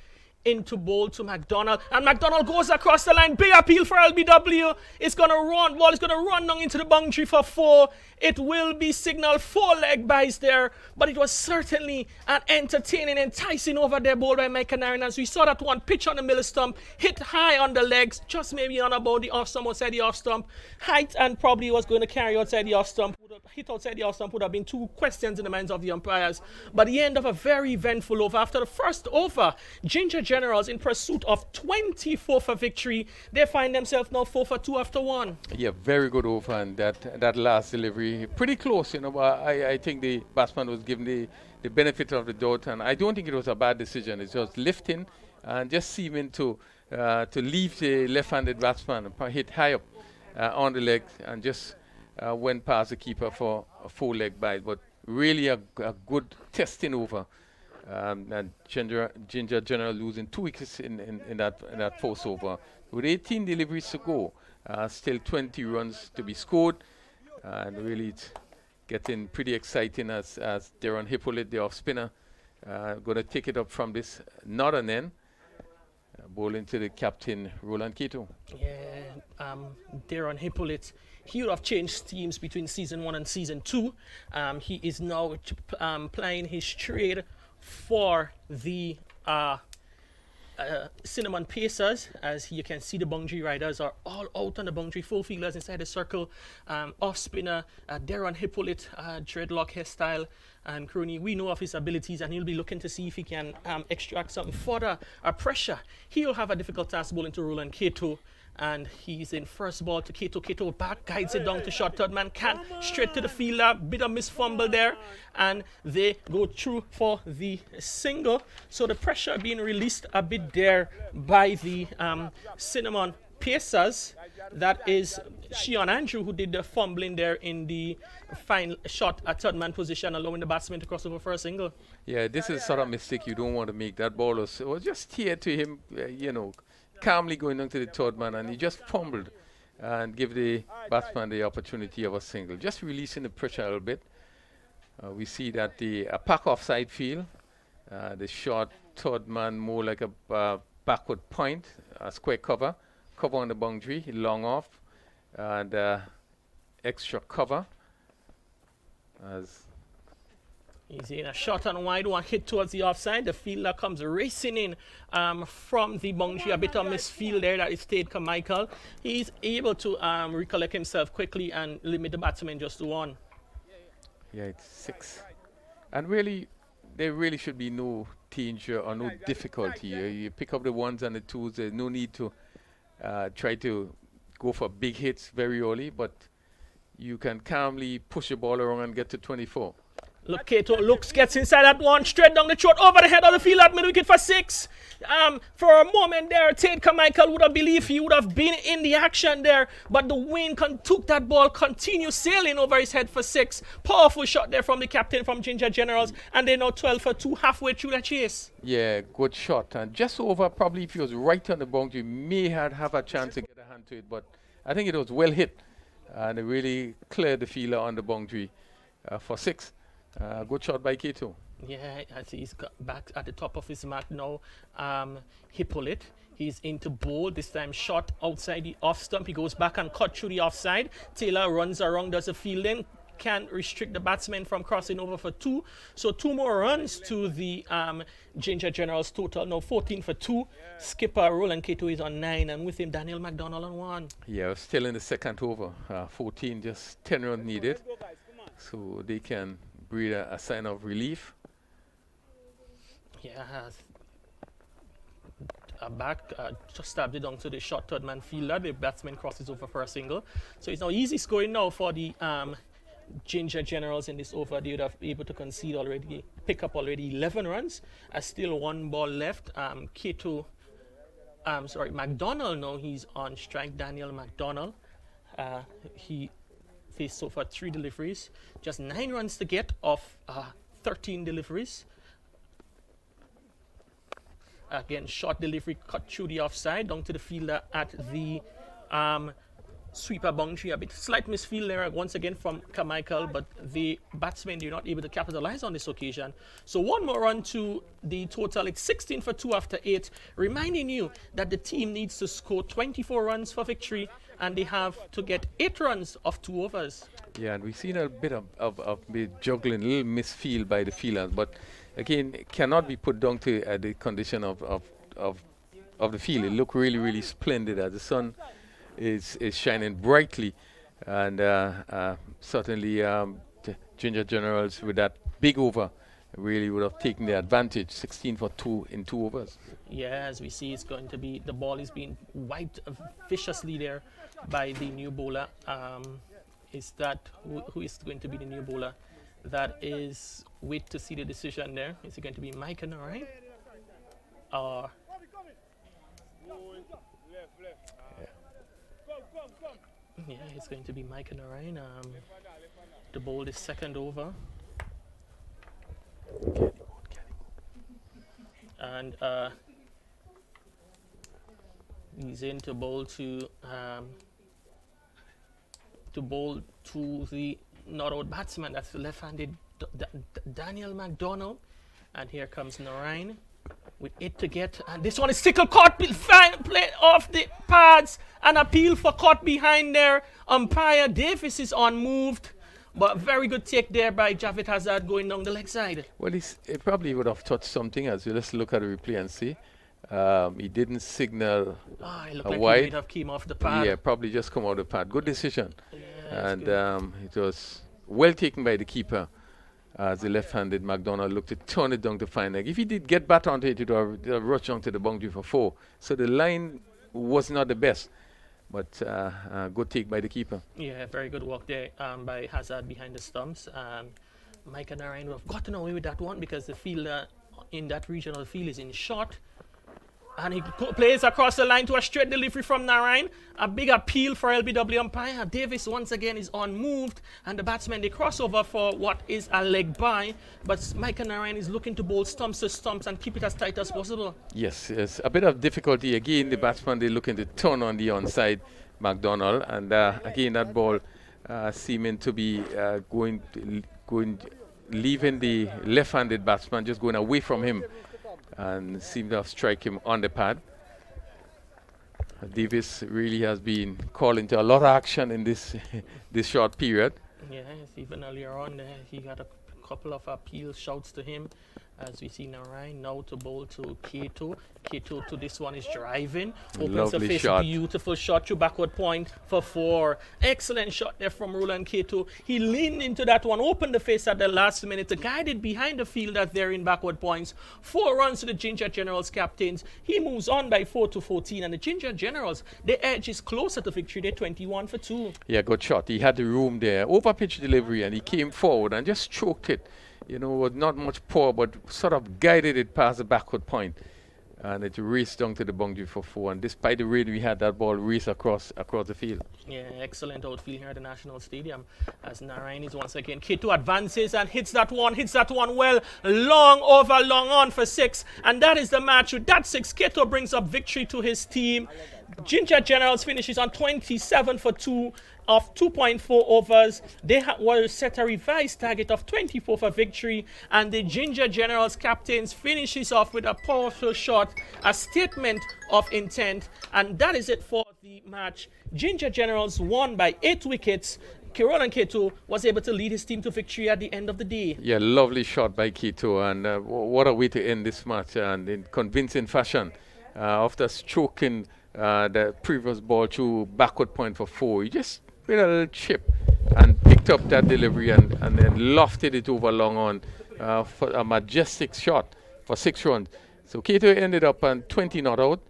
into bowl to McDonald, and McDonald goes across the line. Big appeal for LBW. It's gonna run. Ball is gonna run down into the boundary for 4. It will be signaled 4 leg byes there, but it was certainly an entertaining, enticing over there bowl by Mike Narayan, as we saw that one pitch on the middle stump, hit high on the legs, just maybe on about the off stump, outside the off stump height, and probably was going to carry outside the off stump. Hit outside the off stump would have been 2 questions in the minds of the umpires. But the end of a very eventful over. After the first over, Ginger Generals, in pursuit of 24 for victory, they find themselves now 4 for 2 after 1. Yeah, very good over, and that last delivery, pretty close, you know, but I think the batsman was given the benefit of the doubt, and I don't think it was a bad decision. It's just lifting and just seeming to leave the left-handed batsman and hit high up on the leg, and just went past the keeper for a 4 leg bite. But really a good testing over. And Ginger General losing 2 wickets in that first over. With 18 deliveries to go, still 20 runs to be scored, and really it's getting pretty exciting as Darren Hippolyte, the off spinner, going to take it up from this northern end, bowling to the captain Roland Cato. Yeah, Darren Hippolyte, he would have changed teams between season 1 and season 2. He is now playing his trade for the Cinnamon Pacers. As you can see, the boundary riders are all out on the boundary, full fielders inside the circle. Off spinner Darren Hippolyte, dreadlock hairstyle, and crony. We know of his abilities, and he'll be looking to see if he can extract some further pressure. He'll have a difficult task bowling to Roland Cato. And he's in first ball to Cato. Cato back, guides it down to short. Third man can straight to the fielder. Bit of miss fumble there. And they go through for the single. So the pressure being released a bit there by the Cinnamon Pacers. That is Shion Andrew who did the fumbling there in the final shot at third man position, allowing the batsman to cross over for a single. Yeah, this is sort of mistake you don't want to make. That ball was just here to him, you know, calmly going on to the third man, and he just fumbled and give the batsman the opportunity of a single, just releasing the pressure a little bit. We see that the pack offside field, the short third man more like a backward point, a square cover on the boundary, long off, and extra cover. As he's in a short and wide one, hit towards the offside. The fielder comes racing in from the boundary. A bit of misfield there that is stayed Carmichael. He's able to recollect himself quickly and limit the batsman just to 1. Yeah, it's 6. And really, there really should be no danger or no difficulty. You pick up the 1s and the 2s. There's no need to try to go for big hits very early, but you can calmly push the ball around and get to 24. Look, Kato gets inside that one, straight down the throat, over the head of the field at mid-wicket for 6. For a moment there, Tate Carmichael would have believed he would have been in the action there, but the wind took that ball, continued sailing over his head for 6. Powerful shot there from the captain from Ginger Generals, and they're now 12 for 2 halfway through the chase. Yeah, good shot. And just over, probably if he was right on the boundary, may have a chance to get a hand to it, but I think it was well hit, and it really cleared the fielder on the boundary for 6. Good shot by Kato. Yeah, as he's got back at the top of his mark now. Hippolyte, he's into bowl, this time shot outside the off stump. He goes back and cut through the offside. Taylor runs around, does a fielding, can't restrict the batsman from crossing over for 2. So 2 more runs to the Ginger Generals total. Now 14 for 2. Skipper Roland Kato is on 9, and with him Daniel McDonald on 1. Yeah, still in the second over. 14, just 10 runs needed. So they can breathe a sign of relief. Yeah, back, just stabbed it down to the short third man fielder. The batsman crosses over for a single. So it's now easy scoring now for the Ginger Generals in this over. They would have been able to concede already, pick up already 11 runs. Still 1 ball left. McDonald now, he's on strike. Daniel McDonald. He faced so far 3 deliveries. Just 9 runs to get off 13 deliveries. Again, short delivery cut through the offside down to the fielder at the sweeper boundary. A bit slight misfield there once again from Carmichael, but the batsmen, they're not able to capitalize on this occasion. So 1 more run to the total. It's 16 for 2 after 8, reminding you that the team needs to score 24 runs for victory, and they have to get 8 runs of 2 overs. Yeah, and we've seen a bit of juggling, a little misfield by the fielders, but again, it cannot be put down to the condition of the field. It looked really, really splendid as the sun is shining brightly, and certainly Ginger Generals with that big over really would have taken the advantage. 16 for 2 in 2 overs. Yeah, as we see, it's going to be, the ball is being wiped viciously there by the new bowler. Is that who is going to be the new bowler? That is, wait to see the decision there. Is it going to be Mike and Narain? Or yeah, it's going to be Mike and Narain. The ball is second over. And he's in to bowl to the not out batsman. That's the left-handed Daniel McDonald. And here comes Narain with 8 to get. And this one is tickle caught, fine play off the pads. An appeal for caught behind there. Umpire Davis is unmoved. But very good take there by Javed Hazard going down the leg side. Well, it probably would have touched something as well. Let's look at the replay and see. He didn't signal it looked a like wide. He might have came off the pad. Yeah, probably just come out of the pad. Good decision. Yeah, and it was well taken by the keeper as the left-handed McDonald looked to turn it down to fine leg. If he did get back onto it, it would have rushed onto the boundary for 4. So the line was not the best, but good take by the keeper. Yeah, very good work there by Hazard behind the stumps. Mike and Narain would have gotten away with that one because the fielder in that region of the field is in short. And he plays across the line to a straight delivery from Narain. A big appeal for LBW umpire. Davis once again is unmoved. And the batsmen, they cross over for what is a leg by. But Mike and Narain is looking to bowl stumps to stumps and keep it as tight as possible. Yes, a bit of difficulty. Again, the batsman, they're looking to turn on the onside McDonald. And again, that ball seeming to be leaving the left-handed batsman, just going away from him. And seemed to have struck him on the pad. Davis really has been called into a lot of action in this this short period. Yeah, even earlier on, he got a couple of appeal shouts to him. As we see Narain now to bowl to Kato. Kato to this one is driving. Opens the face, beautiful shot to backward point for 4. Excellent shot there from Roland Kato. He leaned into that one, opened the face at the last minute, guided behind the fielder there in backward points. 4 runs to the Ginger Generals captains. He moves on by 4 to 14, and the Ginger Generals, the edge is closer to victory. They're 21 for 2. Yeah, good shot. He had the room there. Over pitch delivery, and he came forward and just choked it was not much power, but sort of guided it past the backward point. And it raced down to the boundary for 4. And despite the rain, we had that ball race across the field. Yeah, excellent outfield here at the National Stadium as Narayan is once again. K2 advances and hits that one well. Long over, long on for 6. And that is the match. With that 6, K2 brings up victory to his team. Ginger Generals finishes on 27 for 2 of 2.4 overs. They were set a revised target of 24 for victory, and the Ginger Generals captains finishes off with a powerful shot, a statement of intent, and that is it for the match. Ginger Generals won by 8 wickets. Roland K2 was able to lead his team to victory at the end of the day. Yeah, lovely shot by K2, and what a way to end this match, and in convincing fashion. After stroking the previous ball to backward point for 4, he just with a little chip and picked up that delivery and then lofted it over long on for a majestic shot for 6 runs. So Kato ended up on 20 not out.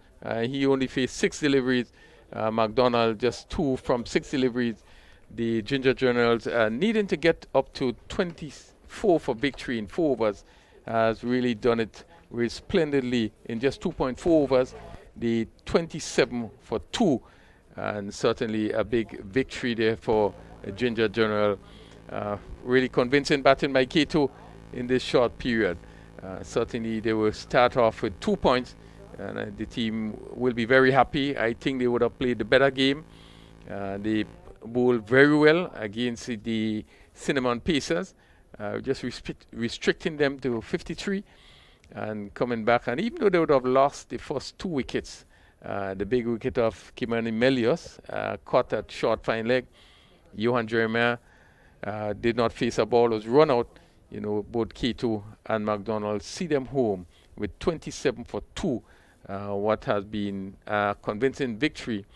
He only faced 6 deliveries. McDonald just 2 from 6 deliveries. The Ginger Generals needing to get up to 24 for victory in 4 overs has really done it really splendidly in just 2.4 overs. The 27 for 2. And certainly a big victory there for Ginger General. Really convincing batting by K2 in this short period. Certainly they will start off with 2 points, and the team will be very happy. I think they would have played the better game. They bowled very well against the Cinnamon Pacers, just restricting them to 53 and coming back. And even though they would have lost the first 2 wickets, the big wicket of Kimani Melios caught at short fine leg. Johan Jeremiah did not face a ball, was run out. Both K2 and McDonald see them home with 27 for 2. What has been a convincing victory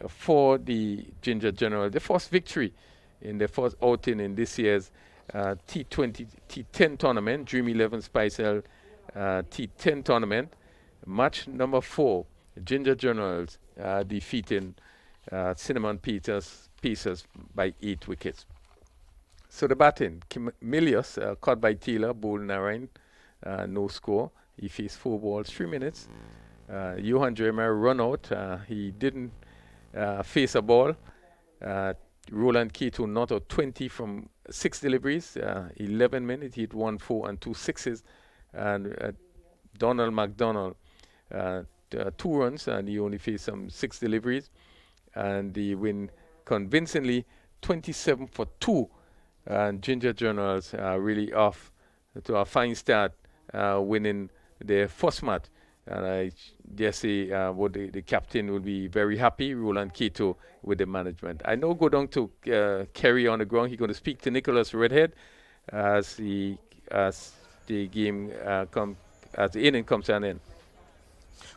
for the Ginger General. The first victory in the first outing in this year's T10 tournament, Dream 11 Spice T10 tournament. Match number 4, Ginger Generals defeating Cinnamon Pacers by 8 wickets. So the batting, Milius caught by Taylor, bowled Narayan, no score. He faced 4 balls, 3 minutes. Johan Jeremiah run out. He didn't face a ball. Roland K2 not out 20 from 6 deliveries, 11 minutes. He hit 1 4 and 2 sixes. And Donald McDonald 2 runs, and he only faced some 6 deliveries, and he win convincingly 27 for 2. And Ginger Generals really off to a fine start, winning their first match. And I dare say the captain will be very happy, Roland Keto, with the management. I know go down to Kerry on the ground. He's going to speak to Nicholas Redhead as the game as the inning comes to an end.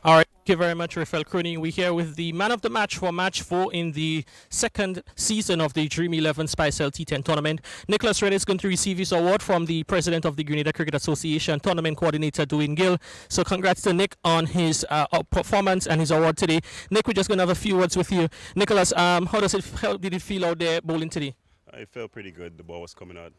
All right, thank you very much, Rafael Cronin. We're here with the man of the match for match 4 in the second season of the Dream 11 Spice T10 tournament. Nicholas Redhead is going to receive his award from the president of the Grenada Cricket Association, tournament coordinator Dwayne Gill. So congrats to Nick on his performance and his award today. Nick, we're just going to have a few words with you. Nicholas, how did it feel out there bowling today? It felt pretty good. The ball was coming out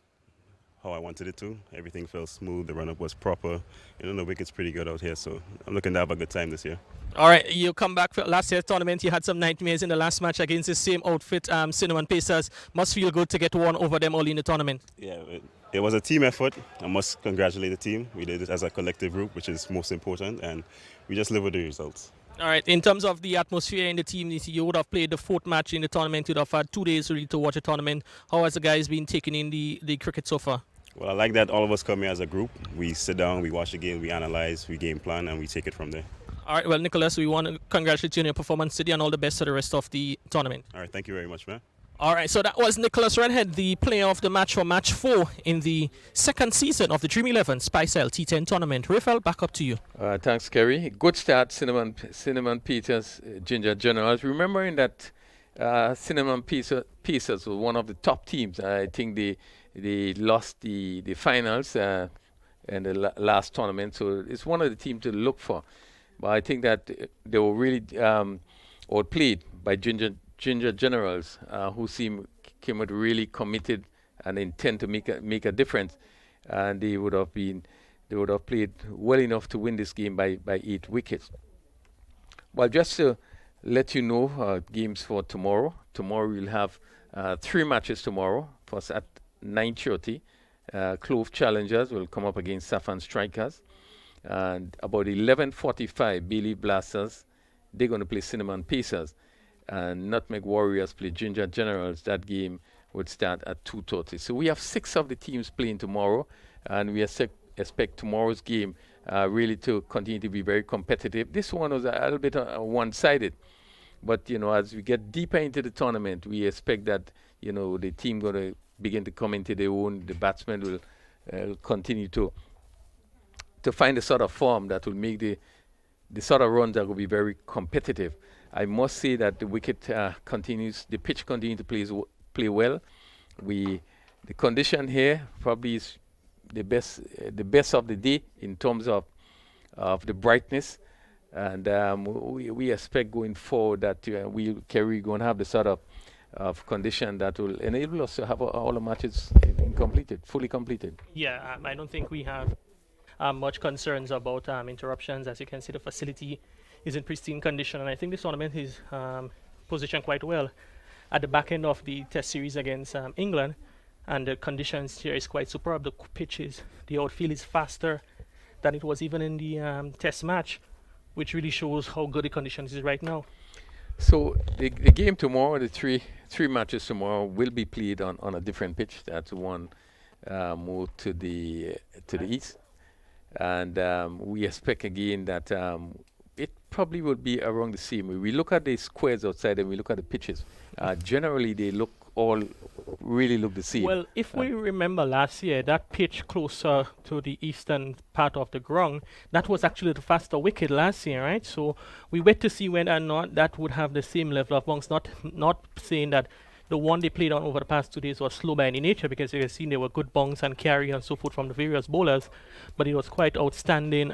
how I wanted it to. Everything felt smooth. The run-up was proper. The wicket's pretty good out here, so I'm looking to have a good time this year. All right, you come back for last year's tournament. You had some nightmares in the last match against the same outfit, Cinnamon Pacers. Must feel good to get one over them early in the tournament. Yeah, it was a team effort. I must congratulate the team. We did it as a collective group, which is most important, and we just live with the results. All right, in terms of the atmosphere in the team, you would have played the 4th match in the tournament. You'd have had 2 days really to watch a tournament. How has the guys been taking in the cricket so far? Well, I like that all of us come here as a group. We sit down, we watch the game, we analyze, we game plan, and we take it from there. All right, well, Nicholas, we want to congratulate you on your performance today and all the best for the rest of the tournament. All right, thank you very much, man. All right, so that was Nicholas Redhead, the player of the match for match 4 in the second season of the Dream 11 Spice T10 tournament. Rafael, back up to you. Thanks, Kerry. Good start, Cinnamon Peters, Ginger Generals. Remembering that Cinnamon Pacers was one of the top teams. I think they lost the finals in the last tournament, so it's one of the teams to look for. But I think that they were really outplayed by Ginger Generals, who came out really committed and intend to make a difference. and they would have played well enough to win this game by 8 wickets. Well, just to let you know, games for tomorrow. Tomorrow we'll have 3 matches tomorrow. First at 9:30, Clove Challengers will come up against Saffron Strikers. And about 11:45, Bailey Blasters, they're going to play Cinnamon Pacers. And Nutmeg Warriors play Ginger Generals. That game would start at 2:30. So we have 6 of the teams playing tomorrow, and we expect tomorrow's game really to continue to be very competitive. This one was a little bit one-sided, but as we get deeper into the tournament, we expect that the team going to begin to come into their own. The batsmen will continue to find a sort of form that will make the sort of runs that will be very competitive. I must say that the pitch continues to play well. The condition here probably is the best of the day in terms of the brightness, and we expect going forward that we're going to have the sort of condition that will enable us to have all the matches fully completed. Yeah, I don't think we have much concerns about interruptions. As you can see, the facility is in pristine condition, and I think this tournament is positioned quite well at the back end of the test series against England, and the conditions here is quite superb. The outfield is faster than it was even in the test match, which really shows how good the conditions is right now. So the game tomorrow, the three matches tomorrow will be played on a different pitch. That's one moved to the east, and we expect again that it probably will be around the same. We look at the squares outside and we look at the pitches. Generally, they really look the same. Well, if we remember last year, that pitch closer to the eastern part of the ground, that was actually the faster wicket last year, right? So we wait to see whether or not that would have the same level of bounce. Not saying that the one they played on over the past 2 days was slow by any nature, because you can see there were good bounce and carry and so forth from the various bowlers, but it was quite outstanding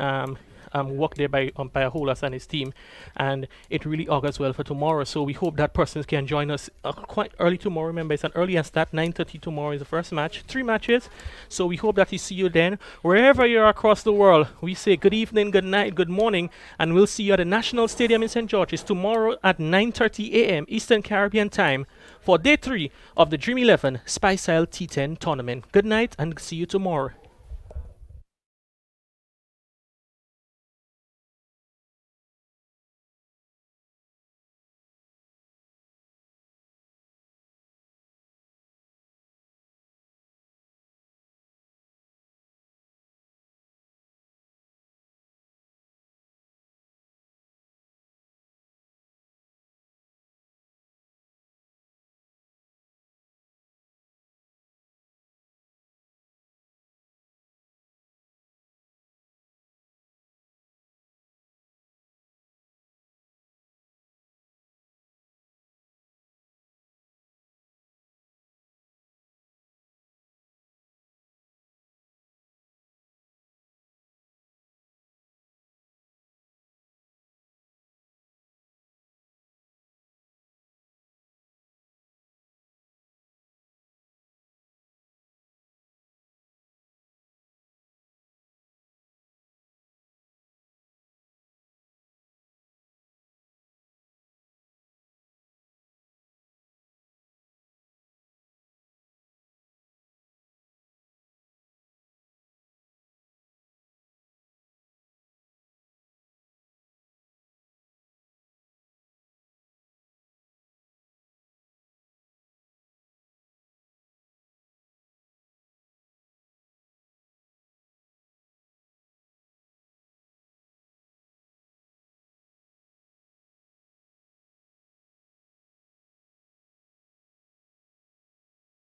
work there by umpire Holas and his team, and it really augurs well for tomorrow. So we hope that persons can join us quite early tomorrow. Remember, it's an earlier start. 9:30 tomorrow is the first match. 3 matches. So we hope that we see you then. Wherever you are across the world, we say good evening, good night, good morning, and we'll see you at the National Stadium in St. George's tomorrow at 9:30 a.m. Eastern Caribbean time for day 3 of the Dream 11 Spice Isle T10 tournament. Good night and see you tomorrow.